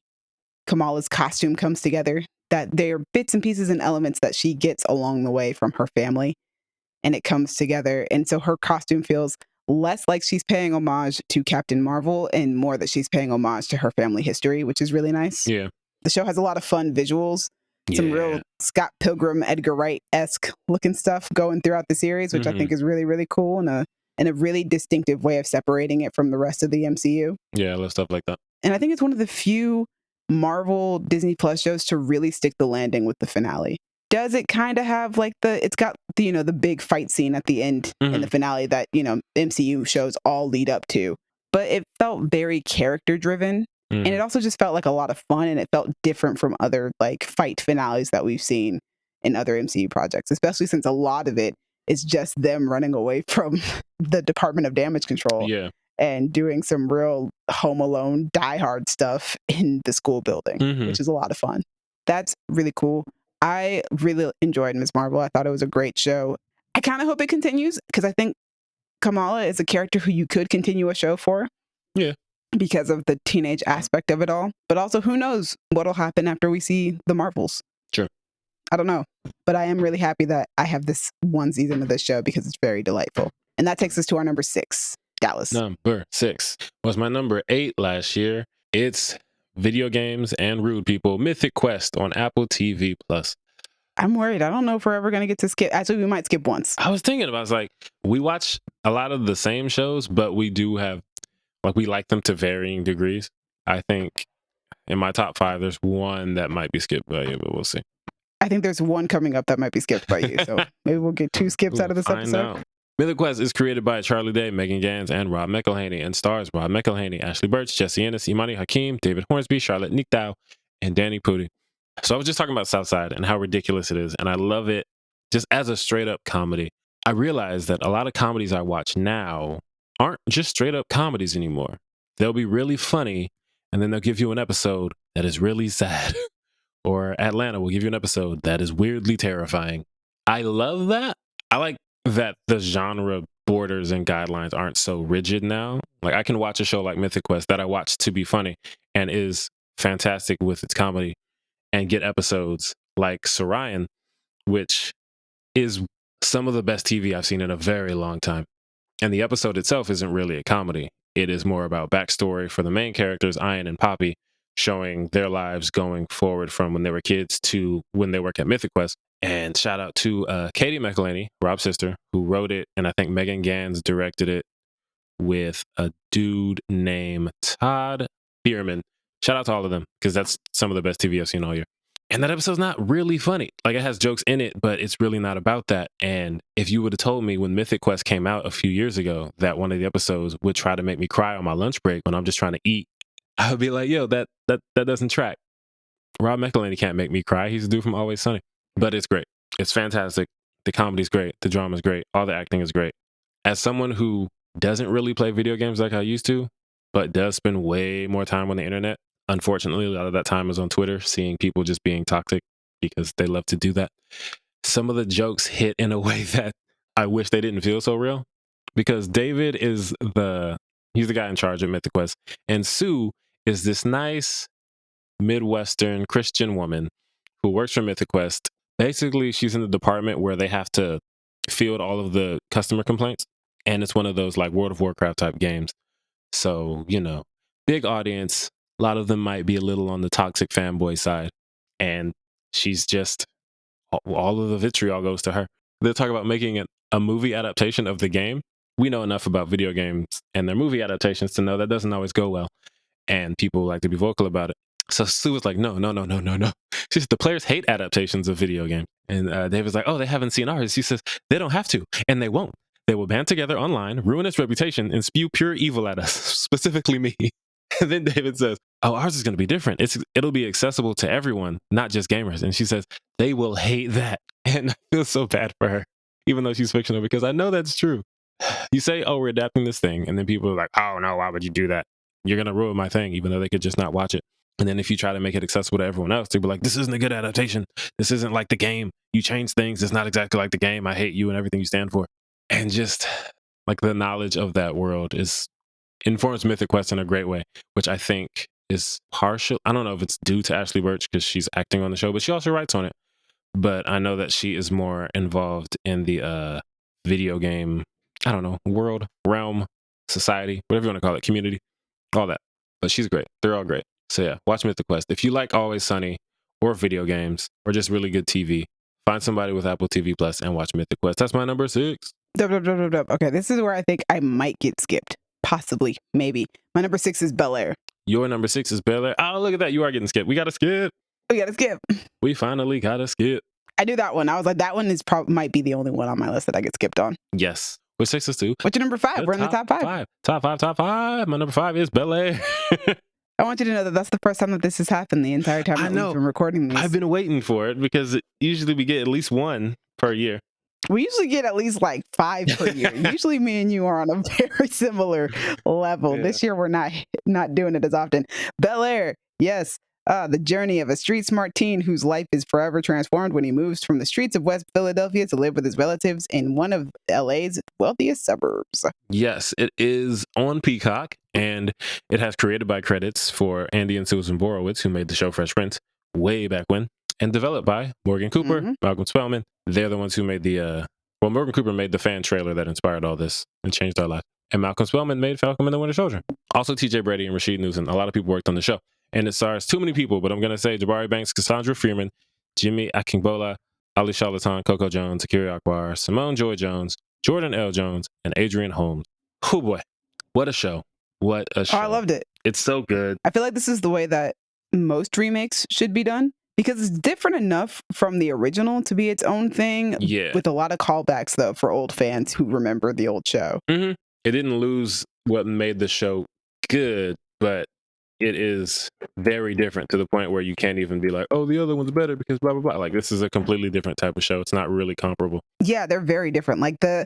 Kamala's costume comes together, that there are bits and pieces and elements that she gets along the way from her family, and it comes together. And so her costume feels less like she's paying homage to Captain Marvel and more that she's paying homage to her family history, which is really nice. Yeah. The show has a lot of fun visuals, some real Scott Pilgrim, Edgar Wright-esque looking stuff going throughout the series, which I think is really, really cool and a really distinctive way of separating it from the rest of the MCU. Yeah, I love stuff like that. And I think it's one of the few Marvel Disney Plus shows to really stick the landing with the finale. Does it kind of have like it's got the, the big fight scene at the end in the finale that, MCU shows all lead up to, but it felt very character driven. And it also just felt like a lot of fun, and it felt different from other like fight finales that we've seen in other MCU projects, especially since a lot of it is just them running away from the Department of Damage Control. Yeah. And doing some real Home Alone Die Hard stuff in the school building, which is a lot of fun. That's really cool. I really enjoyed Ms. Marvel. I thought it was a great show. I kind of hope it continues because I think Kamala is a character who you could continue a show for. Yeah. Because of the teenage aspect of it all. But also, who knows what'll happen after we see the Marvels. Sure. I don't know. But I am really happy that I have this one season of this show because it's very delightful. And that takes us to our number 6. Dallas. Number 6 was my number 8 last year. It's Video Games and Rude People, Mythic Quest on Apple TV Plus. I'm worried. I don't know if we're ever going to get to skip. Actually, we might skip once. I was thinking about, we watch a lot of the same shows, but we do have, we like them to varying degrees. I think in my top 5, there's one that might be skipped by you, but we'll see. I think there's one coming up that might be skipped by you. So maybe we'll get 2 skips out of this episode. Mythic Quest is created by Charlie Day, Megan Gans, and Rob McElhaney, and stars Rob McElhaney, Ashley Birch, Jesse Ennis, Imani Hakim, David Hornsby, Charlotte Nickdow, and Danny Pudi. So I was just talking about Southside and how ridiculous it is, and I love it just as a straight-up comedy. I realize that a lot of comedies I watch now aren't just straight-up comedies anymore. They'll be really funny, and then they'll give you an episode that is really sad. Or Atlanta will give you an episode that is weirdly terrifying. I love that. I like that the genre borders and guidelines aren't so rigid now. Like, I can watch a show like Mythic Quest that I watch to be funny and is fantastic with its comedy and get episodes like Sorian, which is some of the best TV I've seen in a very long time. And the episode itself isn't really a comedy. It is more about backstory for the main characters, Ian and Poppy, showing their lives going forward from when they were kids to when they work at Mythic Quest. And shout out to Katie McElhaney, Rob's sister, who wrote it. And I think Megan Gans directed it with a dude named Todd Bierman. Shout out to all of them, because that's some of the best TV I've seen all year. And that episode's not really funny. Like, it has jokes in it, but it's really not about that. And if you would have told me when Mythic Quest came out a few years ago that one of the episodes would try to make me cry on my lunch break when I'm just trying to eat, I would be like, yo, that doesn't track. Rob McElhaney can't make me cry. He's a dude from Always Sunny. But it's great. It's fantastic. The comedy's great. The drama's great. All the acting is great. As someone who doesn't really play video games like I used to, but does spend way more time on the internet, unfortunately, a lot of that time is on Twitter, seeing people just being toxic because they love to do that. Some of the jokes hit in a way that I wish they didn't feel so real, because David is he's the guy in charge of Mythic Quest, and Sue is this nice Midwestern Christian woman who works for Mythic Quest. Basically, she's in the department where they have to field all of the customer complaints, and it's one of those like World of Warcraft type games. So, big audience. A lot of them might be a little on the toxic fanboy side, and she's just, all of the vitriol goes to her. They'll talk about making a movie adaptation of the game. We know enough about video games and their movie adaptations to know that doesn't always go well, and people like to be vocal about it. So Sue was like, no. She said, the players hate adaptations of video games. And David's like, oh, they haven't seen ours. She says, they don't have to, and they won't. They will band together online, ruin its reputation, and spew pure evil at us, specifically me. And then David says, oh, ours is going to be different. It'll be accessible to everyone, not just gamers. And she says, they will hate that. And I feel so bad for her, even though she's fictional, because I know that's true. You say, oh, we're adapting this thing, and then people are like, oh, no, why would you do that? You're going to ruin my thing, even though they could just not watch it. And then if you try to make it accessible to everyone else, they'll be like, this isn't a good adaptation. This isn't like the game. You change things. It's not exactly like the game. I hate you and everything you stand for. And just like the knowledge of that world informs Mythic Quest in a great way, which I think is partial. I don't know if it's due to Ashley Birch because she's acting on the show, but she also writes on it. But I know that she is more involved in the video game, I don't know, world, realm, society, whatever you want to call it, community, all that. But she's great. They're all great. So yeah, watch Mythic Quest. If you like Always Sunny or video games or just really good TV, find somebody with Apple TV Plus and watch Mythic Quest. That's my number 6. Okay, this is where I think I might get skipped. Possibly, maybe. My number 6 is Bel Air. Your number 6 is Bel Air. Oh, look at that. You are getting skipped. We got to skip. We finally got to skip. I knew that one. I was like, that one might be the only one on my list that I get skipped on. Yes. Which takes us to? What's your number 5? We're in the top 5. Top 5. My number 5 is Bel Air. I want you to know that that's the first time that this has happened the entire time that we've been recording these. I've been waiting for it because usually we get at least one per year. We usually get at least like 5 per year. Usually me and you are on a very similar level. Yeah. This year we're not doing it as often. Bel Air, yes. The journey of a street-smart teen whose life is forever transformed when he moves from the streets of West Philadelphia to live with his relatives in one of LA's wealthiest suburbs. Yes, it is on Peacock, and it has created by credits for Andy and Susan Borowitz, who made the show Fresh Prince way back when, and developed by Morgan Cooper, Malcolm Spellman. They're the ones who made Morgan Cooper made the fan trailer that inspired all this and changed our life. And Malcolm Spellman made Falcon and the Winter Soldier. Also TJ Brady and Rashid Newson. A lot of people worked on the show. And it stars too many people, but I'm going to say Jabari Banks, Cassandra Freeman, Jimmy Akingbola, Ali Charlatan, Coco Jones, Akiri Akbar, Simone Joy Jones, Jordan L. Jones, and Adrian Holmes. Oh boy, what a show. What a show. Oh, I loved it. It's so good. I feel like this is the way that most remakes should be done, because it's different enough from the original to be its own thing. Yeah. With a lot of callbacks, though, for old fans who remember the old show. Mm-hmm. It didn't lose what made the show good, but it is very different to the point where you can't even be like, oh, the other one's better because blah, blah, blah. Like, this is a completely different type of show. It's not really comparable. Yeah, they're very different. Like, the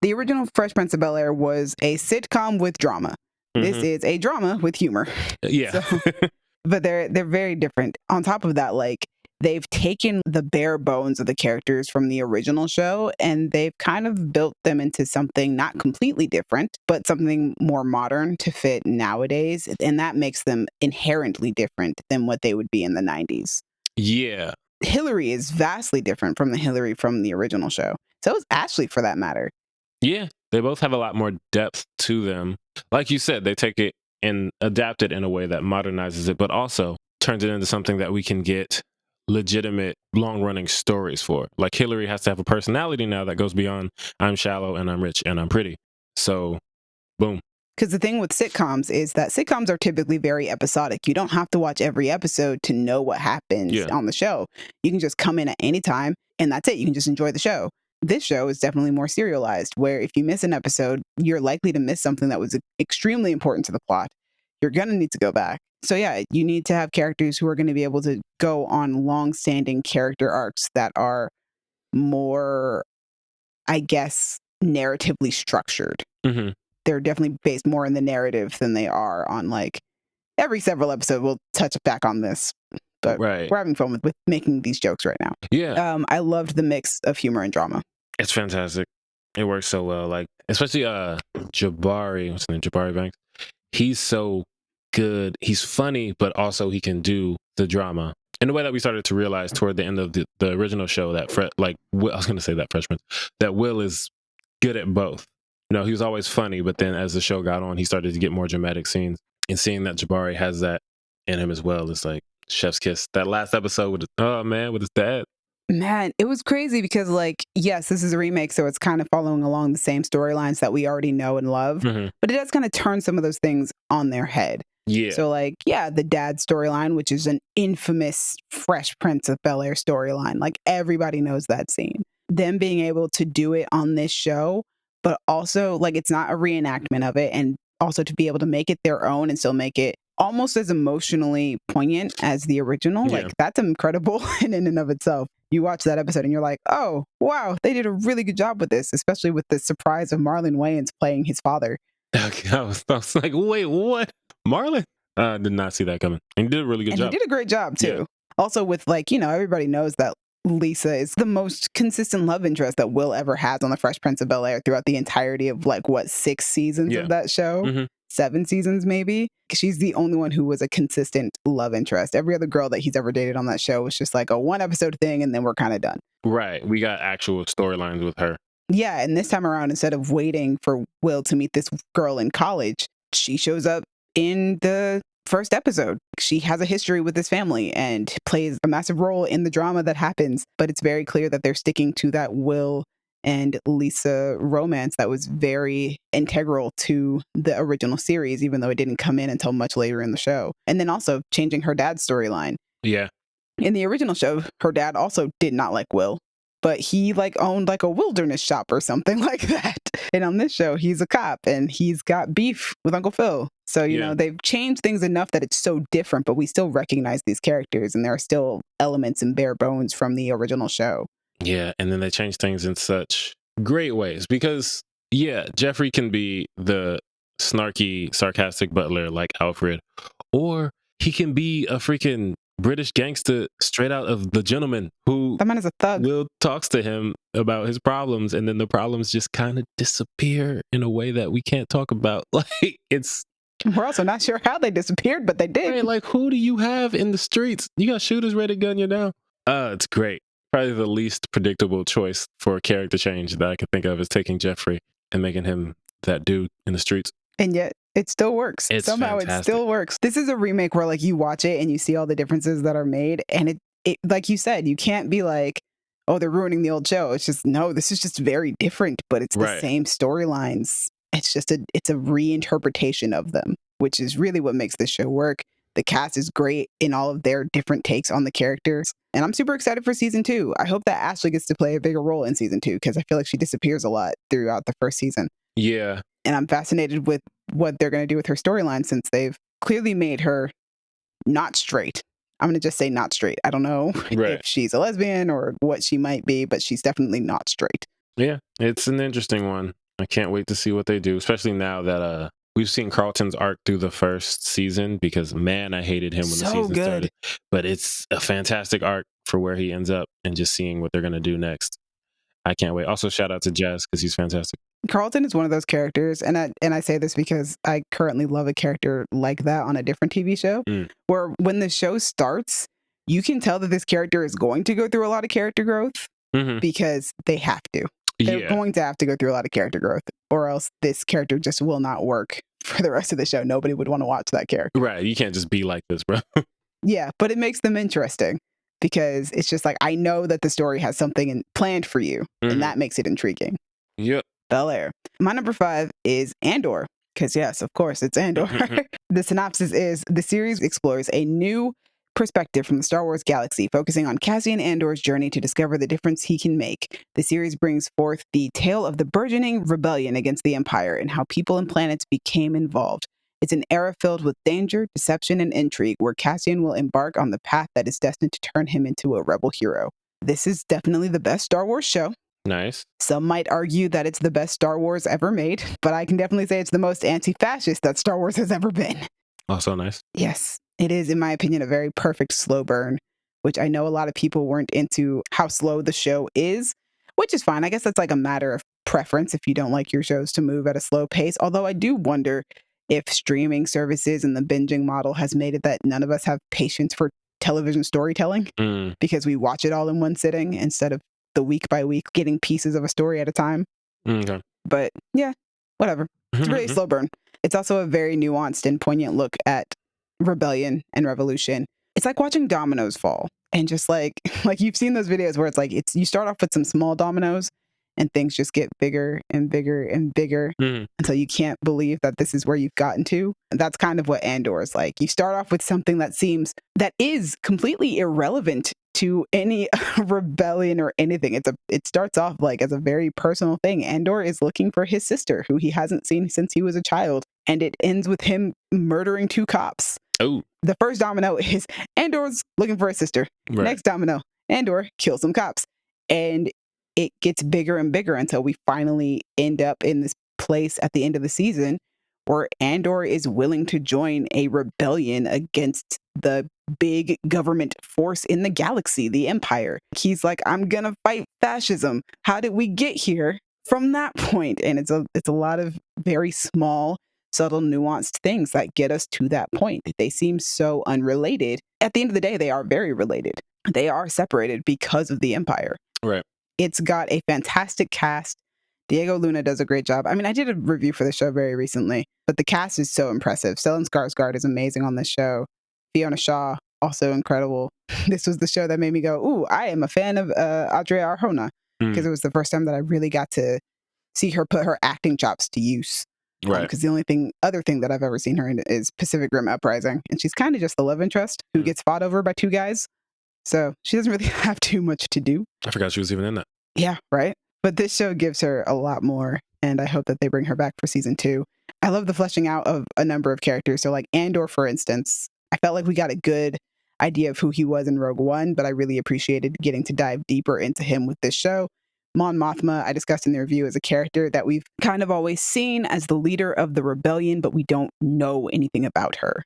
original Fresh Prince of Bel Air was a sitcom with drama. This is a drama with humor. Yeah. So, but they're very different. On top of that, like, they've taken the bare bones of the characters from the original show and they've kind of built them into something not completely different, but something more modern to fit nowadays. And that makes them inherently different than what they would be in the 90s. Yeah. Hillary is vastly different from the Hillary from the original show. So is Ashley, for that matter. Yeah, they both have a lot more depth to them. Like you said, they take it and adapt it in a way that modernizes it, but also turns it into something that we can get legitimate long-running stories for. Like Hillary has to have a personality now that goes beyond I'm shallow and I'm rich and I'm pretty. So, boom. Because the thing with sitcoms is that sitcoms are typically very episodic. You don't have to watch every episode to know what happens on the show. You can just come in at any time and that's it. You can just enjoy the show. This show is definitely more serialized, where if you miss an episode, you're likely to miss something that was extremely important to the plot. You're going to need to go back. So yeah, you need to have characters who are going to be able to go on long-standing character arcs that are more, I guess, narratively structured. Mm-hmm. They're definitely based more in the narrative than they are on, like, every several episodes we'll touch back on this, but we're having fun with making these jokes right now. Yeah. I loved the mix of humor and drama. It's fantastic. It works so well. Like, especially Jabari, what's his name? Jabari Banks. He's so good. He's funny, but also he can do the drama in a way that we started to realize toward the end of the original show that I was going to say that freshman, that Will is good at both. You know, he was always funny, but then as the show got on, he started to get more dramatic scenes. And seeing that Jabari has that in him as well, it's like chef's kiss. That last episode with his dad. Man, it was crazy because, like, yes, this is a remake, so it's kind of following along the same storylines that we already know and love, but it does kind of turn some of those things on their head. Yeah. So, like, yeah, the dad storyline, which is an infamous Fresh Prince of Bel-Air storyline. Like, everybody knows that scene. Them being able to do it on this show, but also, like, it's not a reenactment of it, and also to be able to make it their own and still make it almost as emotionally poignant as the original. Yeah. Like, that's incredible in and of itself. You watch that episode and you're like, oh, wow, they did a really good job with this, especially with the surprise of Marlon Wayans playing his father. I was like, wait, what? Marlon? I did not see that coming. And he did a really good job. He did a great job, too. Yeah. Also with, like, you know, everybody knows that Lisa is the most consistent love interest that Will ever has on The Fresh Prince of Bel-Air throughout the entirety of, like, 6 seasons of that show? 7 seasons, maybe. She's the only one who was a consistent love interest. Every other girl that he's ever dated on that show was just like a 1 episode thing, and then we're kind of done. Right. We got actual storylines with her. Yeah, and this time around, instead of waiting for Will to meet this girl in college, she shows up in the first episode. She has a history with this family and plays a massive role in the drama that happens, but it's very clear that they're sticking to that Will and Lisa romance that was very integral to the original series, even though it didn't come in until much later in the show. And then also changing her dad's storyline. Yeah. In the original show, her dad also did not like Will, but he owned a wilderness shop or something like that. And on this show, he's a cop and he's got beef with Uncle Phil. So, you know, they've changed things enough that it's so different, but we still recognize these characters and there are still elements and bare bones from the original show. Yeah, and then they change things in such great ways because, yeah, Jeffrey can be the snarky, sarcastic butler like Alfred, or he can be a freaking British gangster straight out of The Gentleman who that man is a thug. Will talks to him about his problems, and then the problems just kind of disappear in a way that we can't talk about. Like, we're also not sure how they disappeared, but they did. Right, like, who do you have in the streets? You got shooters ready to gun you down. It's great. Probably the least predictable choice for a character change that I could think of is taking Jeffrey and making him that dude in the streets. And yet it still works. Somehow fantastic. It still works. This is a remake where, like, you watch it and you see all the differences that are made. And it like you said, you can't be like, oh, they're ruining the old show. It's just, no, this is just very different, but it's the same storylines. It's just it's a reinterpretation of them, which is really what makes this show work. The cast is great in all of their different takes on the characters. And I'm super excited for season 2. I hope that Ashley gets to play a bigger role in season 2 because I feel like she disappears a lot throughout the first season. Yeah. And I'm fascinated with what they're going to do with her storyline since they've clearly made her not straight. I'm going to just say not straight. I don't know if she's a lesbian or what she might be, but she's definitely not straight. Yeah, it's an interesting one. I can't wait to see what they do, especially now that we've seen Carlton's arc through the first season because, man, I hated him when the season started. But it's a fantastic arc for where he ends up and just seeing what they're going to do next. I can't wait. Also, shout out to Jazz because he's fantastic. Carlton is one of those characters, and I say this because I currently love a character like that on a different TV show, where when the show starts, you can tell that this character is going to go through a lot of character growth because they have to. They're going to have to go through a lot of character growth, or else this character just will not work for the rest of the show. Nobody would want to watch that character. Right. You can't just be like this, bro. Yeah, but it makes them interesting because it's just like, I know that the story has something planned for you, and that makes it intriguing. Yep. Bel-Air. My number 5 is Andor, because yes, of course, it's Andor. The synopsis is, the series explores a new perspective from the Star Wars galaxy, focusing on Cassian Andor's journey to discover the difference he can make. The series brings forth the tale of the burgeoning rebellion against the Empire and how people and planets became involved. It's an era filled with danger, deception, and intrigue, where Cassian will embark on the path that is destined to turn him into a rebel hero. This is definitely the best Star Wars show. Nice. Some might argue that it's the best Star Wars ever made, but I can definitely say it's the most anti-fascist that Star Wars has ever been. Also nice. Yes, it is, in my opinion, a very perfect slow burn, which I know a lot of people weren't into how slow the show is, which is fine. I guess that's like a matter of preference if you don't like your shows to move at a slow pace. Although I do wonder if streaming services and the binging model has made it that none of us have patience for television storytelling because we watch it all in one sitting instead of the week by week getting pieces of a story at a time. Okay. But yeah, whatever. It's a really slow burn. It's also a very nuanced and poignant look at rebellion and revolution. It's like watching dominoes fall, and just like you've seen those videos where it's like you start off with some small dominoes and things just get bigger and bigger and bigger until you can't believe that this is where you've gotten to. And that's kind of what Andor is like. You start off with something that is completely irrelevant to any rebellion or anything. It starts off like as a very personal thing. Andor is looking for his sister, who he hasn't seen since he was a child, and it ends with him murdering 2 cops. Oh. The first domino is Andor's looking for his sister. Right. Next domino, Andor kills some cops. And it gets bigger and bigger until we finally end up in this place at the end of the season where Andor is willing to join a rebellion against the big government force in the galaxy, the Empire. He's like, I'm gonna fight fascism. How did we get here from that point? And it's a lot of very small, subtle, nuanced things that get us to that point. They seem so unrelated. At the end of the day, they are very related. They are separated because of the Empire. Right. It's got a fantastic cast. Diego Luna does a great job. I mean, I did a review for the show very recently, but the cast is so impressive. Stellan Skarsgård is amazing on this show. Fiona Shaw, also incredible. This was the show that made me go, ooh, I am a fan of Adria Arjona, because it was the first time that I really got to see her put her acting chops to use. Right. Because the only other thing that I've ever seen her in is Pacific Rim Uprising. And she's kind of just the love interest who gets fought over by 2 guys. So she doesn't really have too much to do. I forgot she was even in that. Yeah, right? But this show gives her a lot more, and I hope that they bring her back for season 2. I love the fleshing out of a number of characters. So like Andor, for instance, I felt like we got a good idea of who he was in Rogue One, but I really appreciated getting to dive deeper into him with this show. Mon Mothma, I discussed in the review, as a character that we've kind of always seen as the leader of the rebellion, but we don't know anything about her.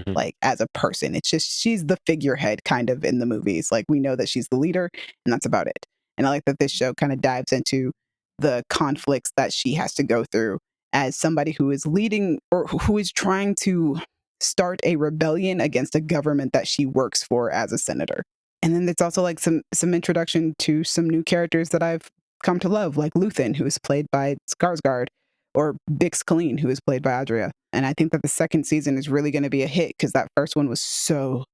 Like as a person. It's just, she's the figurehead kind of in the movies. Like we know that she's the leader and that's about it. And I like that this show kind of dives into the conflicts that she has to go through as somebody who is leading or who is trying to start a rebellion against a government that she works for as a senator. And then it's also like some introduction to some new characters that I've come to love, like Luthen, who is played by Skarsgård, or Bix Colleen, who is played by Adria. And I think that the second season is really going to be a hit because that first one was so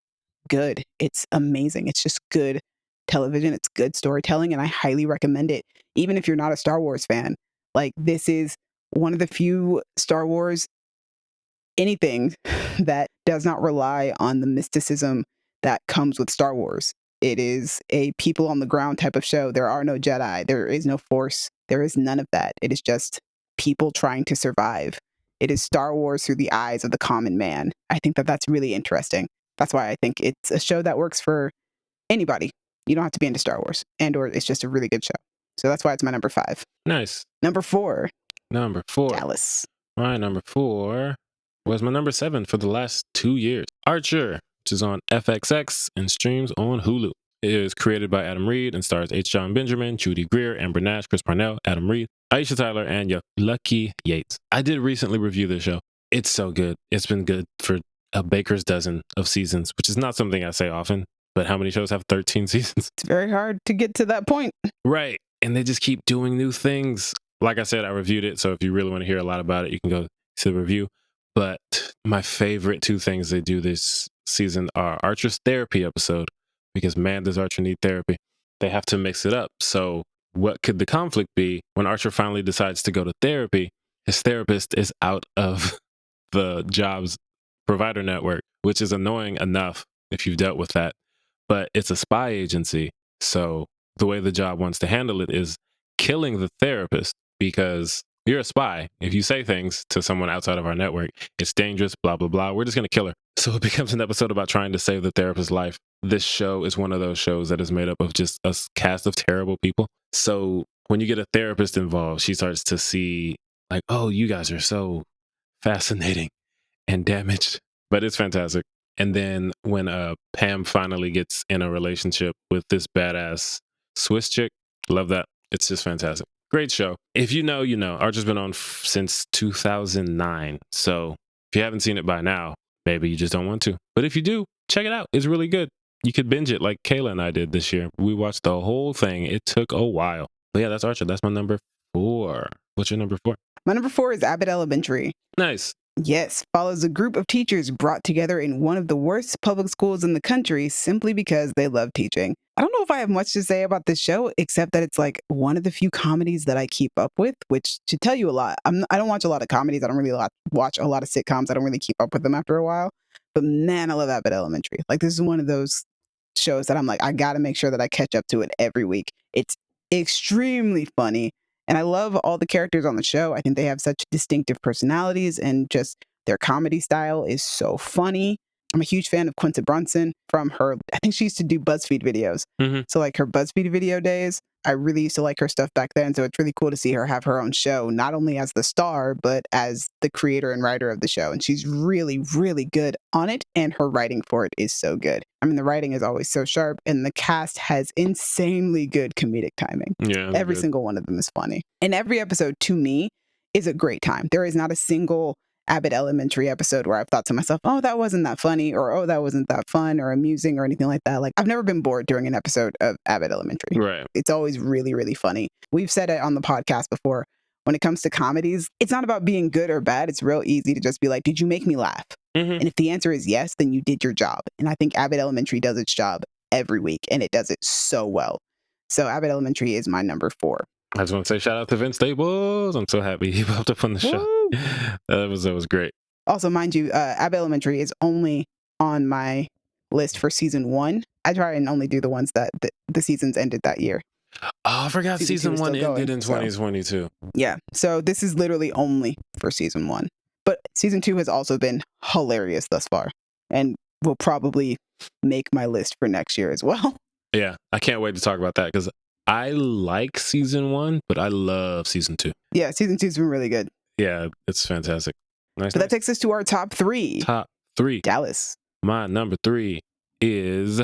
good. It's amazing. It's just good television. It's good storytelling, and I highly recommend it. Even if you're not a Star Wars fan, like this is one of the few Star Wars anything that does not rely on the mysticism that comes with Star Wars. It is a people on the ground type of show. There are no Jedi. There is no Force. There is none of that. It is just people trying to survive. It is Star Wars through the eyes of the common man. I think that that's really interesting. That's why I think it's a show that works for anybody. You don't have to be into Star Wars. Andor is just a really good show. So that's why it's my number 5. Nice. Number 4. Dallas. My number 4 was my number 7 for the last 2 years. Archer, which is on FXX and streams on Hulu. It is created by Adam Reed and stars H. John Benjamin, Judy Greer, Amber Nash, Chris Parnell, Adam Reed, Aisha Tyler, and Lucky Yates. I did recently review this show. It's so good. It's been good for a baker's dozen of seasons, which is not something I say often. But how many shows have 13 seasons? It's very hard to get to that point. Right. And they just keep doing new things. Like I said, I reviewed it. So if you really want to hear a lot about it, you can go to the review. But my favorite two things they do this season are Archer's therapy episode, because man, does Archer need therapy. They have to mix it up. So what could the conflict be when Archer finally decides to go to therapy? His therapist is out of the job's provider network, which is annoying enough if you've dealt with that. But it's a spy agency. So the way the job wants to handle it is killing the therapist, because you're a spy. If you say things to someone outside of our network, it's dangerous, blah, blah, blah. We're just going to kill her. So it becomes an episode about trying to save the therapist's life. This show is one of those shows that is made up of just a cast of terrible people. So when you get a therapist involved, she starts to see like, oh, you guys are so fascinating and damaged. But it's fantastic. And then when Pam finally gets in a relationship with this badass Swiss chick, love that. It's just fantastic. Great show. If you know, you know. Archer's been on since 2009. So if you haven't seen it by now, maybe you just don't want to. But if you do, check it out. It's really good. You could binge it like Kayla and I did this year. We watched the whole thing. It took a while. But yeah, that's Archer. That's my number 4. What's your number 4? My number 4 is Abbott Elementary. Nice. Yes, follows a group of teachers brought together in one of the worst public schools in the country simply because they love teaching. I don't know if I have much to say about this show, except that it's like one of the few comedies that I keep up with, which should tell you a lot. I don't watch a lot of comedies. I don't really watch a lot of sitcoms. I don't really keep up with them after a while. But man, I love Abbott Elementary. Like, this is one of those shows that I'm like, I got to make sure that I catch up to it every week. It's extremely funny. And I love all the characters on the show. I think they have such distinctive personalities, and just their comedy style is so funny. I'm a huge fan of Quinta Brunson from her. I think she used to do BuzzFeed videos. Mm-hmm. So like her BuzzFeed video days, I really used to like her stuff back then. So it's really cool to see her have her own show, not only as the star, but as the creator and writer of the show. And she's really, really good on it. And her writing for it is so good. I mean, the writing is always so sharp, and the cast has insanely good comedic timing. Yeah, every single one of them is funny. And every episode, to me, is a great time. There is not a single Abbott Elementary episode where I've thought to myself, oh, that wasn't that funny, or oh, that wasn't that fun or amusing or anything like that. Like, I've never been bored during an episode of Abbott Elementary. Right. It's always really, really funny. We've said it on the podcast before. When it comes to comedies, it's not about being good or bad. It's real easy to just be like, did you make me laugh? Mm-hmm. And if the answer is yes, then you did your job. And I think Abbott Elementary does its job every week, and it does it so well. So Abbott Elementary is my number 4. I just want to say shout out to Vince Staples. I'm so happy he popped up on the show. That was great. Also, mind you, Abbott Elementary is only on my list for season 1. I try and only do the ones that the seasons ended that year. Oh, I forgot season 1 ended in 2022. So, yeah. So this is literally only for season 1. But season 2 has also been hilarious thus far, and will probably make my list for next year as well. Yeah, I can't wait to talk about that, because I like season 1, but I love season 2. Yeah, season 2's been really good. Yeah, it's fantastic. Nice. But that takes us to our top 3. Top 3. Dallas. My number 3 is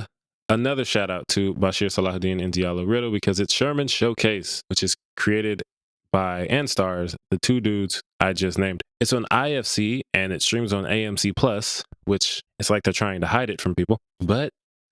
another shout out to Bashir Salahuddin and Diallo Riddle, because it's Sherman Showcase, which is created by and stars the 2 dudes I just named. It's on IFC and it streams on AMC Plus, which it's like they're trying to hide it from people. But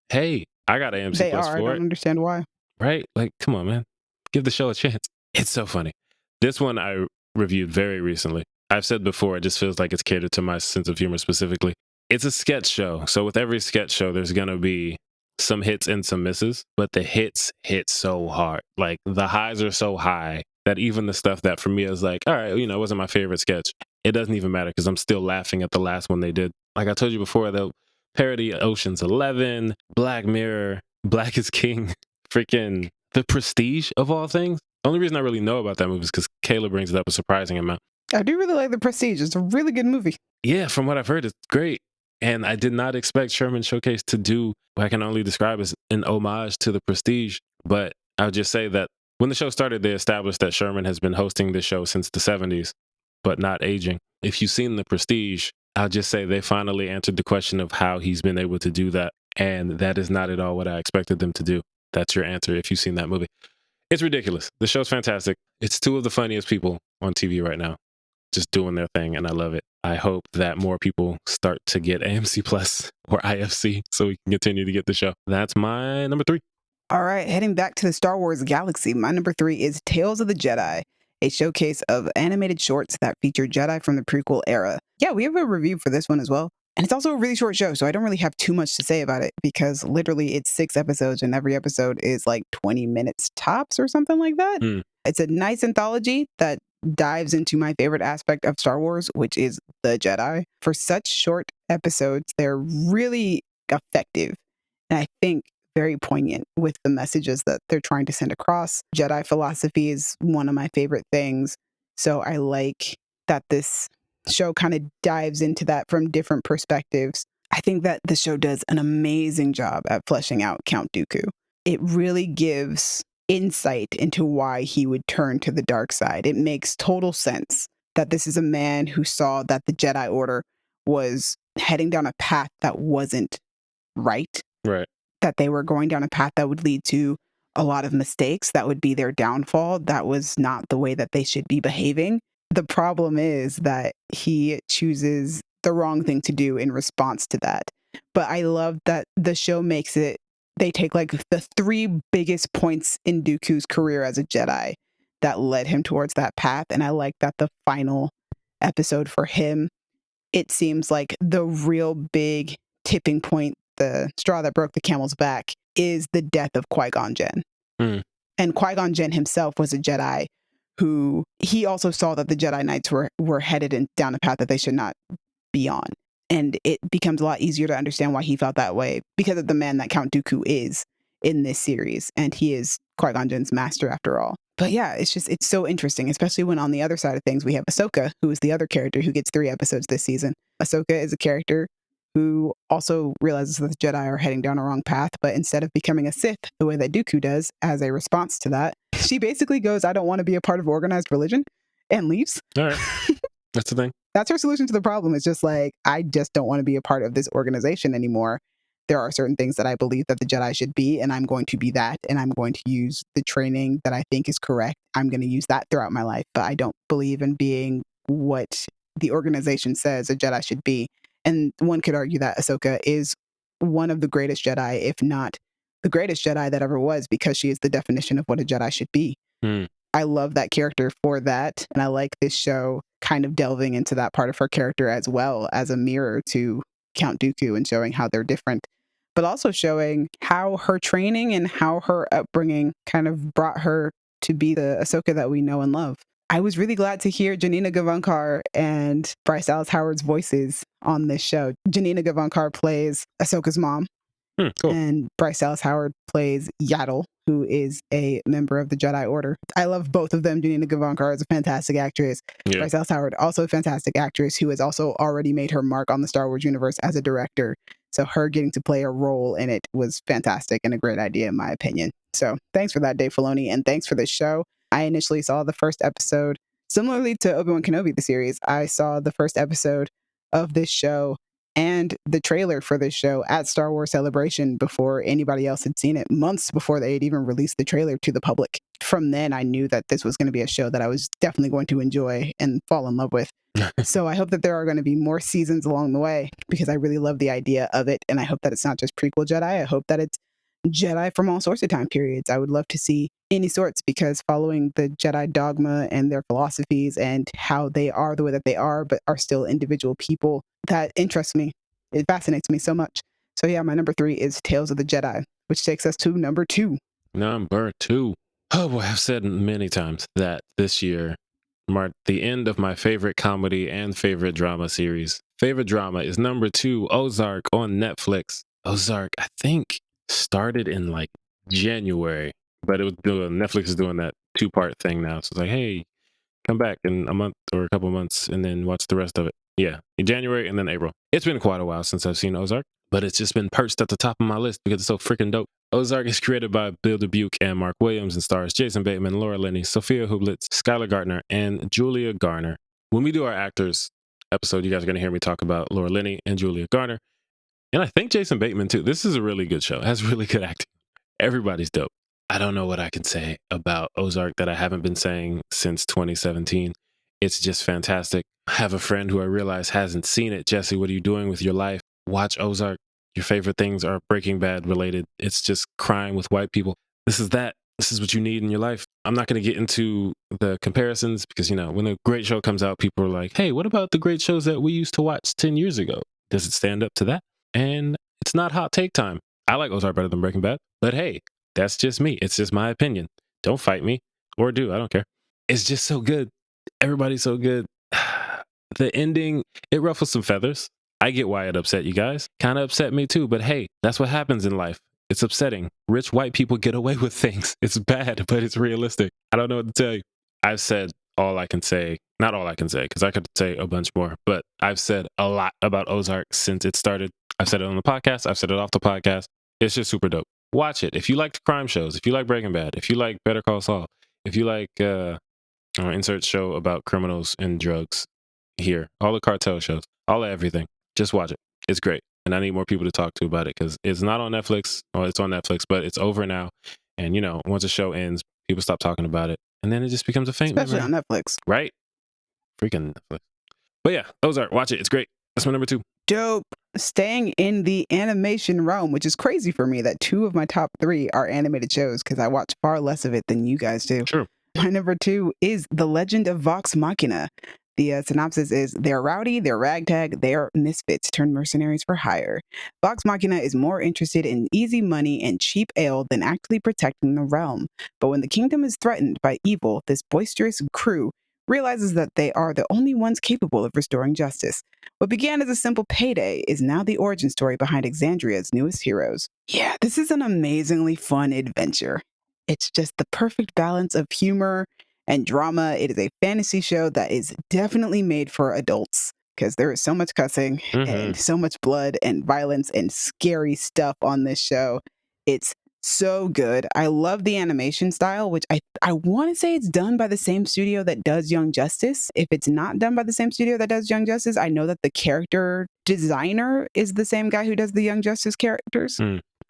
hey, I got AMC Plus for it. I don't understand why. Right? Like, come on, man. Give the show a chance. It's so funny. This one I reviewed very recently. I've said before, it just feels like it's catered to my sense of humor specifically. It's a sketch show. So with every sketch show, there's going to be some hits and some misses, but the hits hit so hard. Like, the highs are so high that even the stuff that for me is like, all right, you know, it wasn't my favorite sketch, it doesn't even matter, because I'm still laughing at the last one they did. Like I told you before, they'll parody Ocean's 11, Black Mirror, Black is King, freaking The Prestige of all things. The only reason I really know about that movie is because Kayla brings it up a surprising amount. I do really like The Prestige. It's a really good movie. Yeah, from what I've heard, it's great. And I did not expect Sherman Showcase to do what I can only describe as an homage to The Prestige. But I would just say that when the show started, they established that Sherman has been hosting this show since the 70s, but not aging. If you've seen The Prestige, I'll just say they finally answered the question of how he's been able to do that. And that is not at all what I expected them to do. That's your answer if you've seen that movie. It's ridiculous. The show's fantastic. It's 2 of the funniest people on TV right now. just doing their thing, and I love it. I hope that more people start to get AMC Plus or IFC so we can continue to get the show. That's my number 3. All right, heading back to the Star Wars galaxy, my number 3 is Tales of the Jedi, a showcase of animated shorts that feature Jedi from the prequel era. Yeah, we have a review for this one as well. And it's also a really short show, so I don't really have too much to say about it because literally it's 6 episodes and every episode is like 20 minutes tops or something like that. It's a nice anthology that dives into my favorite aspect of Star Wars, which is the Jedi. For such short episodes, they're really effective. And I think very poignant with the messages that they're trying to send across. Jedi philosophy is one of my favorite things. So I like that this show kind of dives into that from different perspectives. I think that the show does an amazing job at fleshing out Count Dooku. It really gives insight into why he would turn to the dark side. It makes total sense that this is a man who saw that the Jedi Order was heading down a path that wasn't right. Right. That they were going down a path that would lead to a lot of mistakes. That would be their downfall. That was not the way that they should be behaving. The problem is that he chooses the wrong thing to do in response to that. But I love that the show makes it, they take like the 3 biggest points in Dooku's career as a Jedi that led him towards that path. And I like that the final episode for him, it seems like the real big tipping point, the straw that broke the camel's back, is the death of Qui-Gon Jinn. And Qui-Gon Jinn himself was a Jedi who he also saw that the Jedi Knights were headed down a path that they should not be on. And it becomes a lot easier to understand why he felt that way because of the man that Count Dooku is in this series. And he is Qui-Gon Jinn's master after all. But yeah, it's so interesting, especially when on the other side of things, we have Ahsoka, who is the other character who gets 3 episodes this season. Ahsoka is a character who also realizes that the Jedi are heading down a wrong path, but instead of becoming a Sith the way that Dooku does as a response to that, she basically goes, I don't want to be a part of organized religion, and leaves. All right. That's the thing. That's her solution to the problem. It's just like, I just don't want to be a part of this organization anymore. There are certain things that I believe that the Jedi should be, and I'm going to be that, and I'm going to use the training that I think is correct. I'm going to use that throughout my life, but I don't believe in being what the organization says a Jedi should be. And one could argue that Ahsoka is one of the greatest Jedi, if not the greatest Jedi that ever was, because she is the definition of what a Jedi should be. I love that character for that. And I like this show kind of delving into that part of her character as well as a mirror to Count Dooku and showing how they're different, but also showing how her training and how her upbringing kind of brought her to be the Ahsoka that we know and love. I was really glad to hear Janina Gavankar and Bryce Dallas Howard's voices on this show. Janina Gavankar plays Ahsoka's mom, cool. And Bryce Dallas Howard plays Yaddle, who is a member of the Jedi Order. I love both of them. Janina Gavankar is a fantastic actress. Yeah. Bryce Dallas Howard, also a fantastic actress who has also already made her mark on the Star Wars universe as a director. So her getting to play a role in it was fantastic and a great idea, in my opinion. So thanks for that, Dave Filoni, and thanks for this show. I initially saw the first episode, similarly to Obi-Wan Kenobi, the series. I saw the first episode of this show and the trailer for this show at Star Wars Celebration before anybody else had seen it, months before they had even released the trailer to the public. From then, I knew that this was going to be a show that I was definitely going to enjoy and fall in love with. So I hope that there are going to be more seasons along the way because I really love the idea of it. And I hope that it's not just prequel Jedi. I hope that it's Jedi from all sorts of time periods. I would love to see any sorts because following the Jedi dogma and their philosophies and how they are the way that they are, but are still individual people, that interests me. It fascinates me so much. So yeah, my number 3 is Tales of the Jedi, which takes us to number 2. Number 2. Oh boy, I've said many times that this year marked the end of my favorite comedy and favorite drama series. Favorite drama is number 2, Ozark on Netflix. Ozark, I think, started in like January, but it was Netflix is doing that 2-part thing now. So it's like, hey, come back in a month or a couple months and then watch the rest of it. Yeah, in January and then April. It's been quite a while since I've seen Ozark, but it's just been perched at the top of my list because it's so freaking dope. Ozark is created by Bill Dubuque and Mark Williams and stars Jason Bateman, Laura Linney, Sophia Hublitz, Skylar Gardner, and Julia Garner. When we do our actors episode, you guys are going to hear me talk about Laura Linney and Julia Garner. And I think Jason Bateman too. This is a really good show. It has really good acting. Everybody's dope. I don't know what I can say about Ozark that I haven't been saying since 2017. It's just fantastic. I have a friend who I realize hasn't seen it. Jesse, what are you doing with your life? Watch Ozark. Your favorite things are Breaking Bad related. It's just crime with white people. This is that. This is what you need in your life. I'm not going to get into the comparisons because, when a great show comes out, people are like, hey, what about the great shows that we used to watch 10 years ago? Does it stand up to that? And it's not hot take time. I like Ozark better than Breaking Bad, but hey, that's just me. It's just my opinion. Don't fight me, or do. I don't care. It's just so good. Everybody's so good. The ending, it ruffles some feathers. I get why it upset you guys. Kind of upset me too, but hey, that's what happens in life. It's upsetting. Rich white people get away with things. It's bad, but it's realistic. I don't know what to tell you. I've said all I can say. Not all I can say, because I could say a bunch more, but I've said a lot about Ozark since it started. I've said it on the podcast. I've said it off the podcast. It's just super dope. Watch it. If you like crime shows, if you like Breaking Bad, if you like Better Call Saul, if you like insert show about criminals and drugs here, all the cartel shows, all of everything, just watch it. It's great. And I need more people to talk to about it because it's not on Netflix. Well, it's on Netflix, but it's over now. And, once a show ends, people stop talking about it. And then it just becomes a faint Especially memory. on Netflix. Right? Freaking Netflix. But yeah, Ozark, watch it. It's great. That's my number 2. Dope. Staying in the animation realm, which is crazy for me that 2 of my top 3 are animated shows because I watch far less of it than you guys do. True. My number 2 is The Legend of Vox Machina. The synopsis is, they're rowdy, they're ragtag, they're misfits turned mercenaries for hire. Vox Machina is more interested in easy money and cheap ale than actually protecting the realm. But when the kingdom is threatened by evil, this boisterous crew realizes that they are the only ones capable of restoring justice. What began as a simple payday is now the origin story behind Exandria's newest heroes. Yeah, this is an amazingly fun adventure. It's just the perfect balance of humor and drama. It is a fantasy show that is definitely made for adults because there is so much cussing and so much blood and violence and scary stuff on this show. It's so good. I love the animation style, which I want to say it's done by the same studio that does Young Justice. If it's not done by the same studio that does Young Justice, I know that the character designer is the same guy who does the Young Justice characters,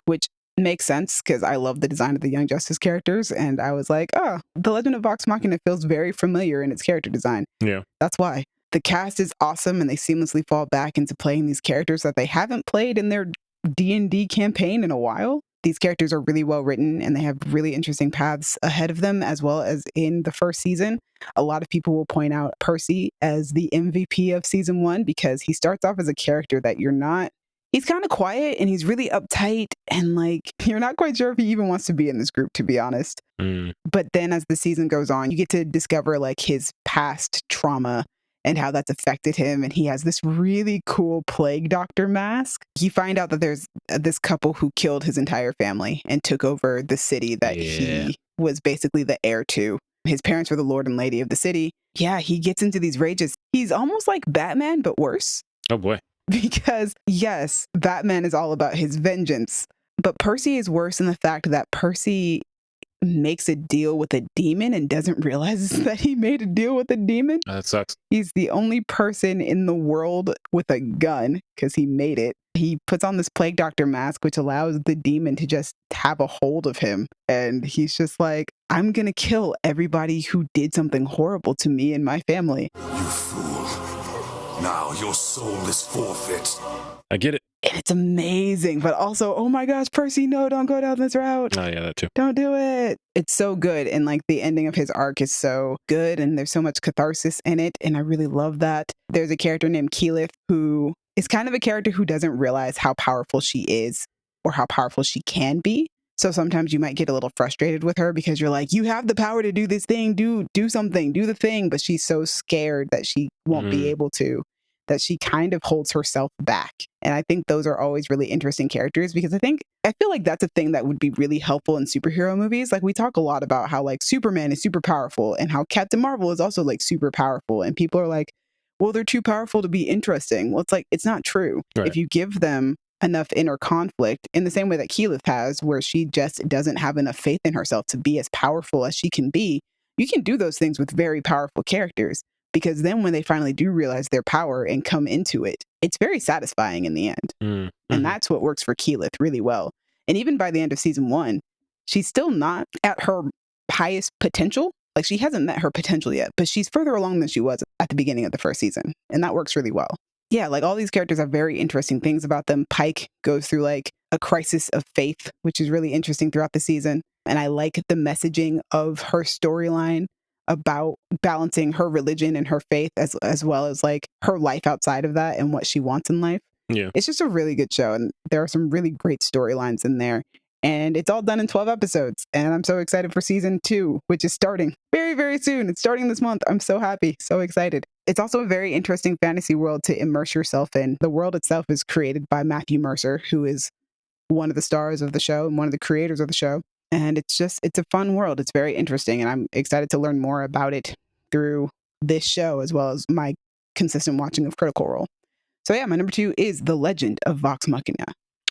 which makes sense because I love the design of the Young Justice characters. And I was like, oh, The Legend of Vox Machina feels very familiar in its character design. Yeah. That's why. The cast is awesome and they seamlessly fall back into playing these characters that they haven't played in their D&D campaign in a while. These characters are really well written and they have really interesting paths ahead of them, as well as in the first season. A lot of people will point out Percy as the MVP of season 1 because he starts off as a character that he's kind of quiet and he's really uptight and you're not quite sure if he even wants to be in this group, to be honest. But then as the season goes on, you get to discover his past trauma and how that's affected him. And he has this really cool plague doctor mask. You find out that there's this couple who killed his entire family and took over the city that he was basically the heir to. His parents were the lord and lady of the city. Yeah, he gets into these rages. He's almost like Batman, but worse. Oh boy. Because yes, Batman is all about his vengeance. But Percy is worse in the fact that Percy makes a deal with a demon and doesn't realize that he made a deal with a demon. That sucks. He's the only person in the world with a gun because he made it. He puts on this plague doctor mask, which allows the demon to just have a hold of him. And he's just like, I'm going to kill everybody who did something horrible to me and my family. You fool. Now your soul is forfeit. I get it. And it's amazing, but also, oh my gosh, Percy, no, don't go down this route. Oh yeah, that too. Don't do it. It's so good. And the ending of his arc is so good. And there's so much catharsis in it. And I really love that. There's a character named Keyleth who is kind of a character who doesn't realize how powerful she is or how powerful she can be. So sometimes you might get a little frustrated with her because you're like, you have the power to do this thing, do something, do the thing. But she's so scared that she won't be able to, that she kind of holds herself back. And I think those are always really interesting characters because I feel like that's a thing that would be really helpful in superhero movies. We talk a lot about how Superman is super powerful and how Captain Marvel is also super powerful. And people are like, well, they're too powerful to be interesting. Well, it's not true. Right. If you give them enough inner conflict in the same way that Keyleth has, where she just doesn't have enough faith in herself to be as powerful as she can be, you can do those things with very powerful characters. Because then when they finally do realize their power and come into it, it's very satisfying in the end. And that's what works for Keyleth really well. And even by the end of season 1, she's still not at her highest potential. Like, she hasn't met her potential yet, but she's further along than she was at the beginning of the first season. And that works really well. Yeah, like all these characters have very interesting things about them. Pike goes through like a crisis of faith, which is really interesting throughout the season. And I like the messaging of her storyline about balancing her religion and her faith as well as like her life outside of that and what she wants in life. Yeah. It's just a really good show. And there are some really great storylines in there. And it's all done in 12 episodes. And I'm so excited for season 2, which is starting very, very soon. It's starting this month. I'm so happy, so excited. It's also a very interesting fantasy world to immerse yourself in. The world itself is created by Matthew Mercer, who is one of the stars of the show and one of the creators of the show. And it's a fun world. It's very interesting. And I'm excited to learn more about it through this show, as well as my consistent watching of Critical Role. So yeah, my number 2 is The Legend of Vox Machina.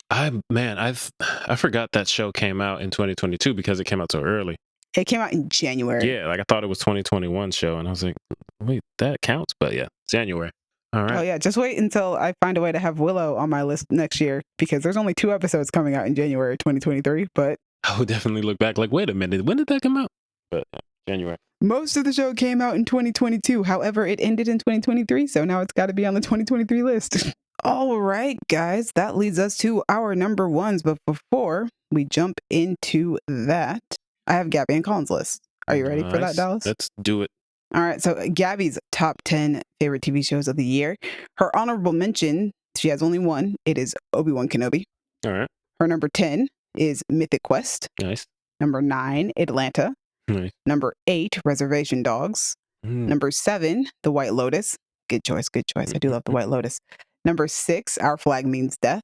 I forgot that show came out in 2022 because it came out so early. It came out in January. Yeah, like I thought it was 2021 show, and I was like, wait, that counts? But yeah, January. All right. Oh yeah, just wait until I find a way to have Willow on my list next year, because there's only 2 episodes coming out in January 2023. But I would definitely look back like, wait a minute, when did that come out? But January. Most of the show came out in 2022. However, it ended in 2023, so now it's got to be on the 2023 list. All right, guys, that leads us to our number 1s. But before we jump into that, I have Gabby and Colin's list. Are you ready for that, Dallas? Let's do it. All right, so Gabby's top 10 favorite TV shows of the year. Her honorable mention, she has only one. It is Obi-Wan Kenobi. All right. Her number 10 is Mythic Quest. Nice. Number 9, Atlanta. Nice. Number 8, Reservation Dogs. Number 7, The White Lotus. Good choice, good choice. I do love The White Lotus. Number 6, Our Flag Means Death.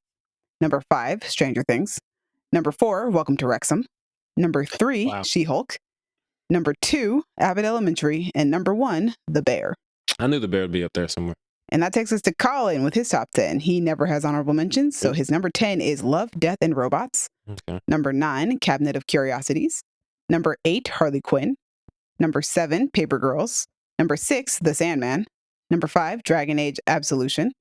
Number 5, Stranger Things. Number 4, Welcome to Wrexham. Number 3, Wow. She-Hulk. Number 2, Abbott Elementary. And number 1, The Bear. I knew The Bear would be up there somewhere. And that takes us to Colin with his top 10. He never has honorable mentions, so his number 10 is Love, Death, and Robots. Okay. Number 9, Cabinet of Curiosities. Number 8, Harley Quinn. Number 7, Paper Girls. Number 6, The Sandman. Number 5, Dragon Age Absolution.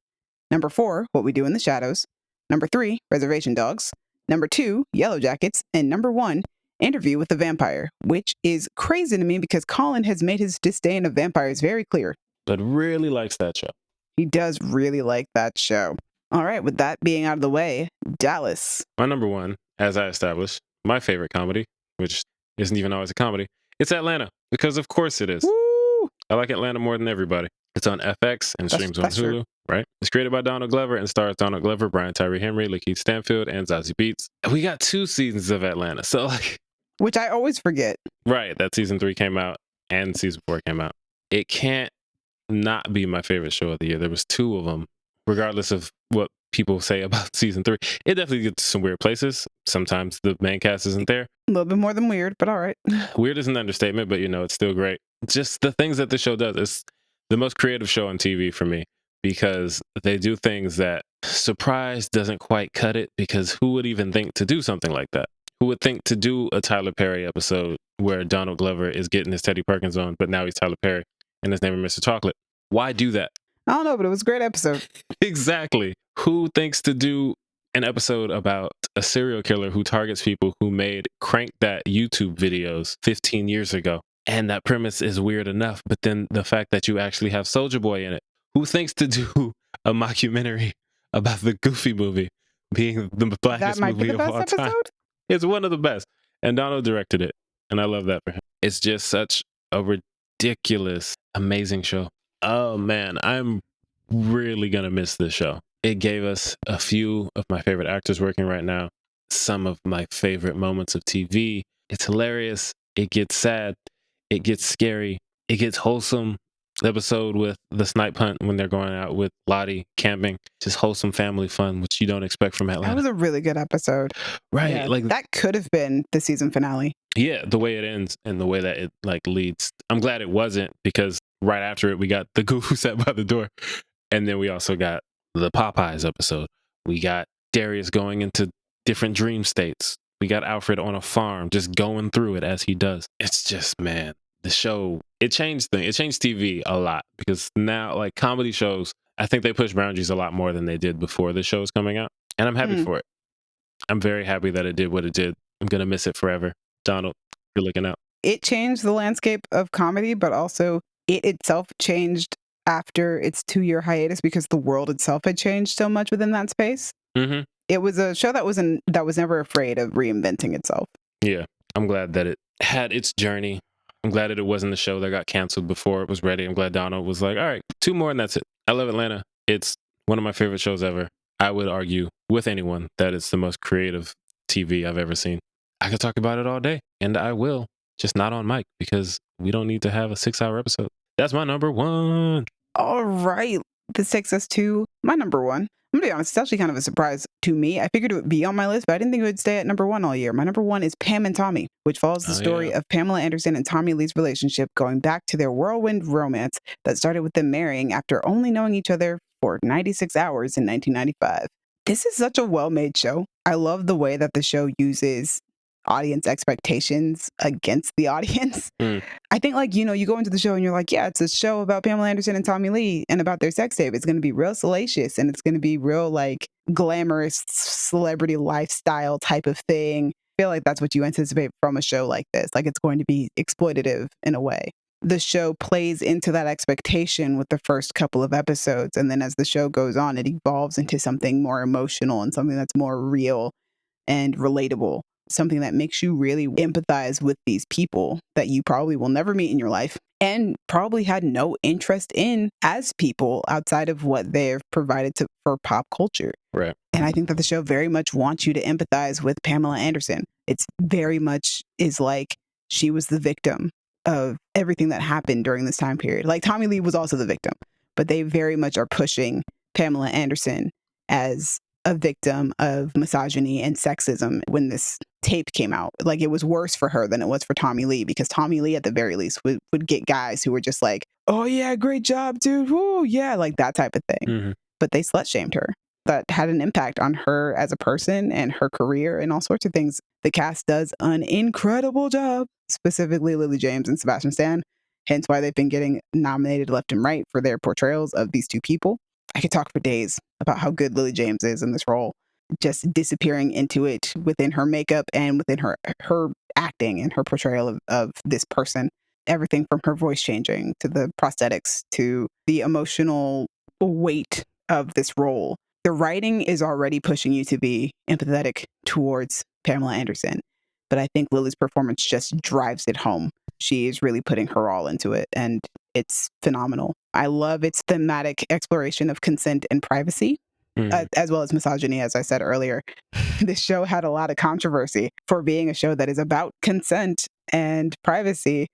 Number 4, What We Do in the Shadows. Number 3, Reservation Dogs. Number 2, Yellow Jackets. And number 1, Interview with the Vampire, which is crazy to me because Colin has made his disdain of vampires very clear. But really likes that show. He does really like that show. All right, with that being out of the way, Dallas. My number 1, as I established, my favorite comedy, which isn't even always a comedy, it's Atlanta, because of course it is. Woo! I like Atlanta more than everybody. It's on FX and streams on that's Hulu, true. right? It's created by Donald Glover and stars Donald Glover, Brian Tyree Henry, Lakeith Stanfield, and Zazie Beetz. We got 2 seasons of Atlanta, so like... Which I always forget. Right, that season 3 came out and season 4 came out. It can't not be my favorite show of the year. There was 2 of them, regardless of what people say about season 3. It definitely gets to some weird places. Sometimes the main cast isn't there. A little bit more than weird, but all right. Weird is an understatement, but it's still great. Just the things that the show does. It's the most creative show on TV for me because they do things that surprise doesn't quite cut it, because who would even think to do something like that? Who would think to do a Tyler Perry episode where Donald Glover is getting his Teddy Perkins on, but now he's Tyler Perry and his name is Mr. Chocolate? Why do that? I don't know, but it was a great episode. Exactly. Who thinks to do an episode about a serial killer who targets people who made Crank That YouTube videos 15 years ago? And that premise is weird enough, but then the fact that you actually have Soulja Boy in it. Who thinks to do a mockumentary about the Goofy movie being the blackest That might be movie the of best all time? episode. It's one of the best. And Donald directed it. And I love that for him. It's just such a ridiculous, amazing show. Oh man, I'm really going to miss this show. It gave us a few of my favorite actors working right now. Some of my favorite moments of TV. It's hilarious. It gets sad. It gets scary. It gets wholesome. The episode with the snipe hunt when they're going out with Lottie camping. Just wholesome family fun, which you don't expect from Atlanta. That was a really good episode. Right. Yeah, like that could have been the season finale. Yeah, the way it ends and the way that it like leads. I'm glad it wasn't, because right after it we got the goo who sat by the door. And then we also got the Popeyes episode. We got Darius going into different dream states. We got Alfred on a farm just going through it as he does. It's just, man, the show, it changed things. It changed TV a lot, because now like comedy shows, I think they push boundaries a lot more than they did before the show's coming out. And I'm happy for it. I'm very happy that it did what it did. I'm going to miss it forever. Donald, you're looking out. it changed the landscape of comedy, but also it itself changed after its 2-year hiatus because the world itself had changed so much within that space. Mm-hmm. It was a show that was never afraid of reinventing itself. Yeah, I'm glad that it had its journey. I'm glad that it wasn't a show that got canceled before it was ready. I'm glad Donald was like, all right, 2 more and that's it. I love Atlanta. It's one of my favorite shows ever. I would argue with anyone that it's the most creative TV I've ever seen. I could talk about it all day, and I will, just not on mic because we don't need to have a 6-hour episode. That's my number 1. All right. This takes us to my number 1. I'm going to be honest, it's actually kind of a surprise to me. I figured it would be on my list, but I didn't think it would stay at number 1 all year. My number 1 is Pam and Tommy, which follows the story of Pamela Anderson and Tommy Lee's relationship going back to their whirlwind romance that started with them marrying after only knowing each other for 96 hours in 1995. This is such a well-made show. I love the way that the show uses audience expectations against the audience. I think, like, you go into the show and you're like, yeah, it's a show about Pamela Anderson and Tommy Lee and about their sex tape. It's going to be real salacious and it's going to be real, like, glamorous celebrity lifestyle type of thing. I feel like that's what you anticipate from a show like this. Like, it's going to be exploitative in a way. The show plays into that expectation with the first couple of episodes. And then as the show goes on, it evolves into something more emotional and something that's more real and relatable. Something that makes you really empathize with these people that you probably will never meet in your life and probably had no interest in as people outside of what they've provided for pop culture. Right. And I think that the show very much wants you to empathize with Pamela Anderson. It's very much is like she was the victim of everything that happened during this time period. Like Tommy Lee was also the victim, but they very much are pushing Pamela Anderson as a victim of misogyny and sexism when this tape came out. Like, it was worse for her than it was for Tommy Lee, because Tommy Lee at the very least would get guys who were just like, oh yeah, great job, dude. Woo, yeah, like that type of thing. Mm-hmm. But they slut shamed her. That had an impact on her as a person and her career and all sorts of things. The cast does an incredible job, specifically Lily James and Sebastian Stan, hence why they've been getting nominated left and right for their portrayals of these two people. I could talk for days about how good Lily James is in this role, just disappearing into it within her makeup and within her acting and her portrayal of this person. Everything from her voice changing to the prosthetics to the emotional weight of this role. The writing is already pushing you to be empathetic towards Pamela Anderson, but I think Lily's performance just drives it home. She is really putting her all into it, and it's phenomenal. I love its thematic exploration of consent and privacy, as well as misogyny, as I said earlier. This show had a lot of controversy for being a show that is about consent and privacy,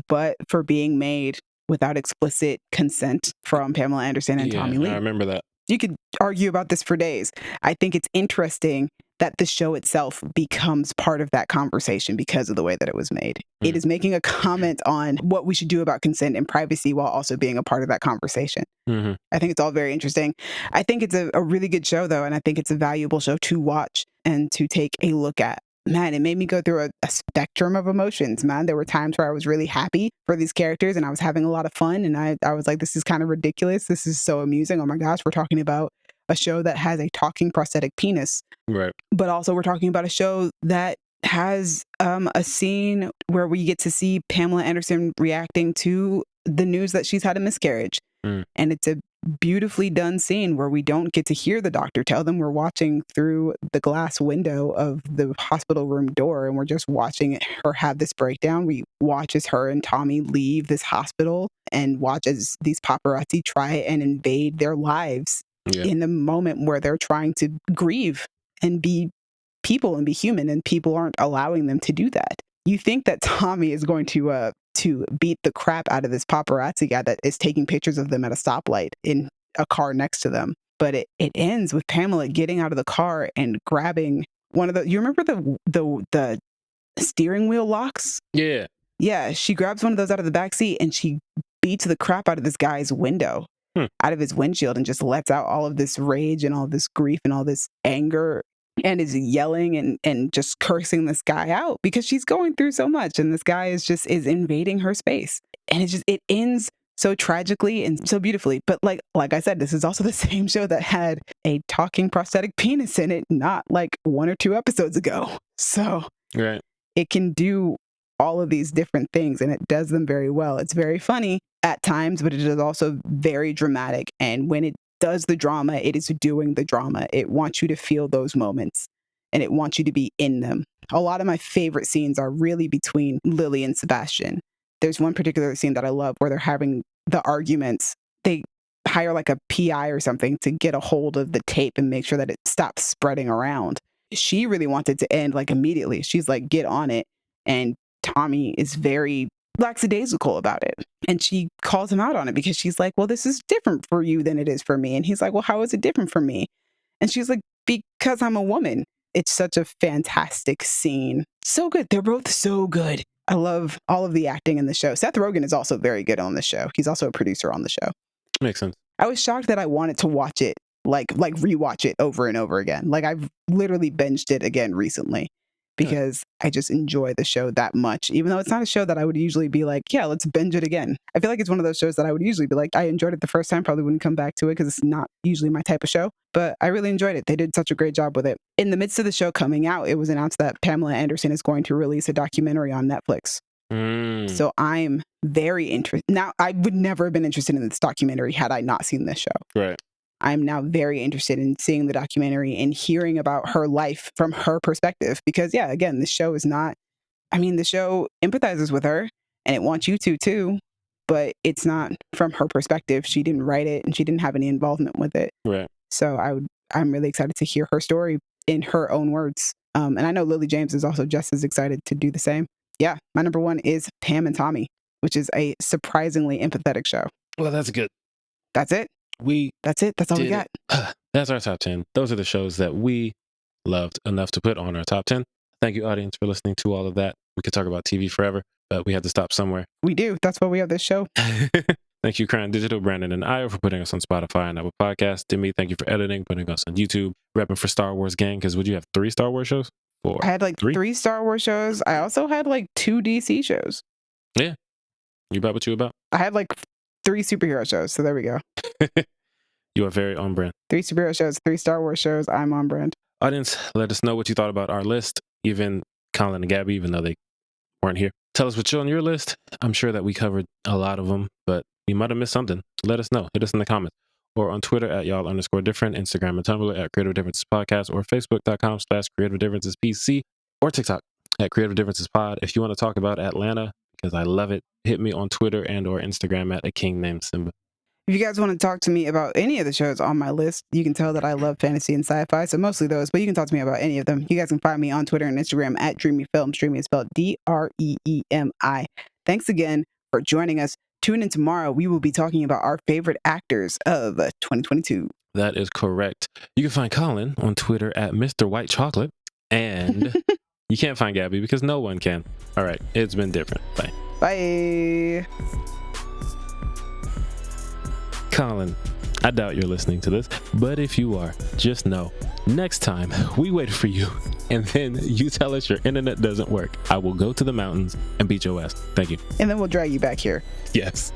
but for being made without explicit consent from Pamela Anderson and Tommy Lee. I remember that. You could argue about this for days. I think it's interesting that the show itself becomes part of that conversation because of the way that it was made. It is making a comment on what we should do about consent and privacy while also being a part of that conversation. I think it's all very interesting. I think it's a really good show, though, and I think it's a valuable show to watch and to take a look at. Man, it made me go through a spectrum of emotions, man. There were times where I was really happy for these characters and I was having a lot of fun. And I was like, this is kind of ridiculous. This is so amusing. Oh my gosh, we're talking about a show that has a talking prosthetic penis. Right. But also we're talking about a show that has a scene where we get to see Pamela Anderson reacting to the news that she's had a miscarriage. And it's a beautifully done scene where we don't get to hear the doctor tell them. We're watching through the glass window of the hospital room door, and we're just watching her have this breakdown. We watch as her and Tommy leave this hospital and watch as these paparazzi try and invade their lives in the moment where they're trying to grieve and be people and be human, and people aren't allowing them to do that. You think that Tommy is going to beat the crap out of this paparazzi guy that is taking pictures of them at a stoplight in a car next to them. But it ends with Pamela getting out of the car and grabbing one of you remember the steering wheel locks? Yeah. Yeah, she grabs one of those out of the back seat and she beats the crap out of this guy's window, out of his windshield, and just lets out all of this rage and all of this grief and all this anger, and is yelling and just cursing this guy out because she's going through so much, and this guy is invading her space. And it ends so tragically and so beautifully. But like I said, this is also the same show that had a talking prosthetic penis in it not like 1 or 2 episodes ago. So right. it can do all of these different things, and it does them very well. It's very funny at times, but it is also very dramatic. And when it does the drama, it is doing the drama. It wants you to feel those moments, and it wants you to be in them. A lot of my favorite scenes are really between Lily and Sebastian. There's one particular scene that I love where they're having the arguments. They hire like a PI or something to get a hold of the tape and make sure that it stops spreading around. She really wanted to end like immediately. She's like, get on it. And Tommy is very lackadaisical about it. And she calls him out on it because she's like, well, this is different for you than it is for me. And he's like, well, how is it different for me? And she's like, because I'm a woman. It's such a fantastic scene. So good. They're both so good. I love all of the acting in the show. Seth Rogen is also very good on the show. He's also a producer on the show. Makes sense. I was shocked that I wanted to watch it, like rewatch it over and over again. Like I've literally binged it again recently because I just enjoy the show that much, even though it's not a show that I would usually be like, yeah, let's binge it again. I feel like it's one of those shows that I would usually be like, I enjoyed it the first time, probably wouldn't come back to it because it's not usually my type of show, but I really enjoyed it. They did such a great job with it. In the midst of the show coming out, it was announced that Pamela Anderson is going to release a documentary on Netflix. So I'm very interested. Now, I would never have been interested in this documentary had I not seen this show. Right. I'm now very interested in seeing the documentary and hearing about her life from her perspective. Because, yeah, again, the show is not, I mean, the show empathizes with her and it wants you to too, but it's not from her perspective. She didn't write it and she didn't have any involvement with it. Right. So I'm really excited to hear her story in her own words. And I know Lily James is also just as excited to do the same. Yeah, my number one is Pam and Tommy, which is a surprisingly empathetic show. Well, that's good. That's it. That's it. That's all we got. That's our top 10. Those are the shows that we loved enough to put on our top 10. Thank you, audience, for listening to all of that. We could talk about TV forever, but we had to stop somewhere. We do. That's why we have this show. Thank you, Crown Digital, Brandon, and Io for putting us on Spotify and Apple Podcasts. Demi, thank you for editing, putting us on YouTube, repping for Star Wars Gang, because would you have 3 Star Wars shows? 4? I had like 3 Star Wars shows. I also had like 2 DC shows. Yeah. You about what you about? I had like 3 superhero shows. So there we go. You are very on brand. 3 superhero shows, 3 Star Wars shows. I'm on brand. Audience, let us know what you thought about our list, even Colin and Gabby, even though they weren't here. Tell us what's on your list. I'm sure that we covered a lot of them, but we might have missed something. Let us know. Hit us in the comments. Or on Twitter at y'all_different, Instagram and Tumblr at Creative Differences Podcast, or Facebook.com/Creative Differences PC, or TikTok at Creative Differences Pod. If you want to talk about Atlanta, because I love it, hit me on Twitter and or Instagram at A King Named Simba. If you guys want to talk to me about any of the shows on my list, you can tell that I love fantasy and sci-fi, so mostly those, but you can talk to me about any of them. You guys can find me on Twitter and Instagram at Dreamy Films. Dreamy is spelled DREEMI. Thanks again for joining us. Tune in tomorrow. We will be talking about our favorite actors of 2022. That is correct. You can find Colin on Twitter at Mr. White Chocolate, and you can't find Gabby because no one can. All right, it's been different. Bye. Bye. Colin, I doubt you're listening to this, but if you are, just know, next time we wait for you and then you tell us your internet doesn't work, I will go to the mountains and beat your ass. Thank you. And then we'll drag you back here. Yes.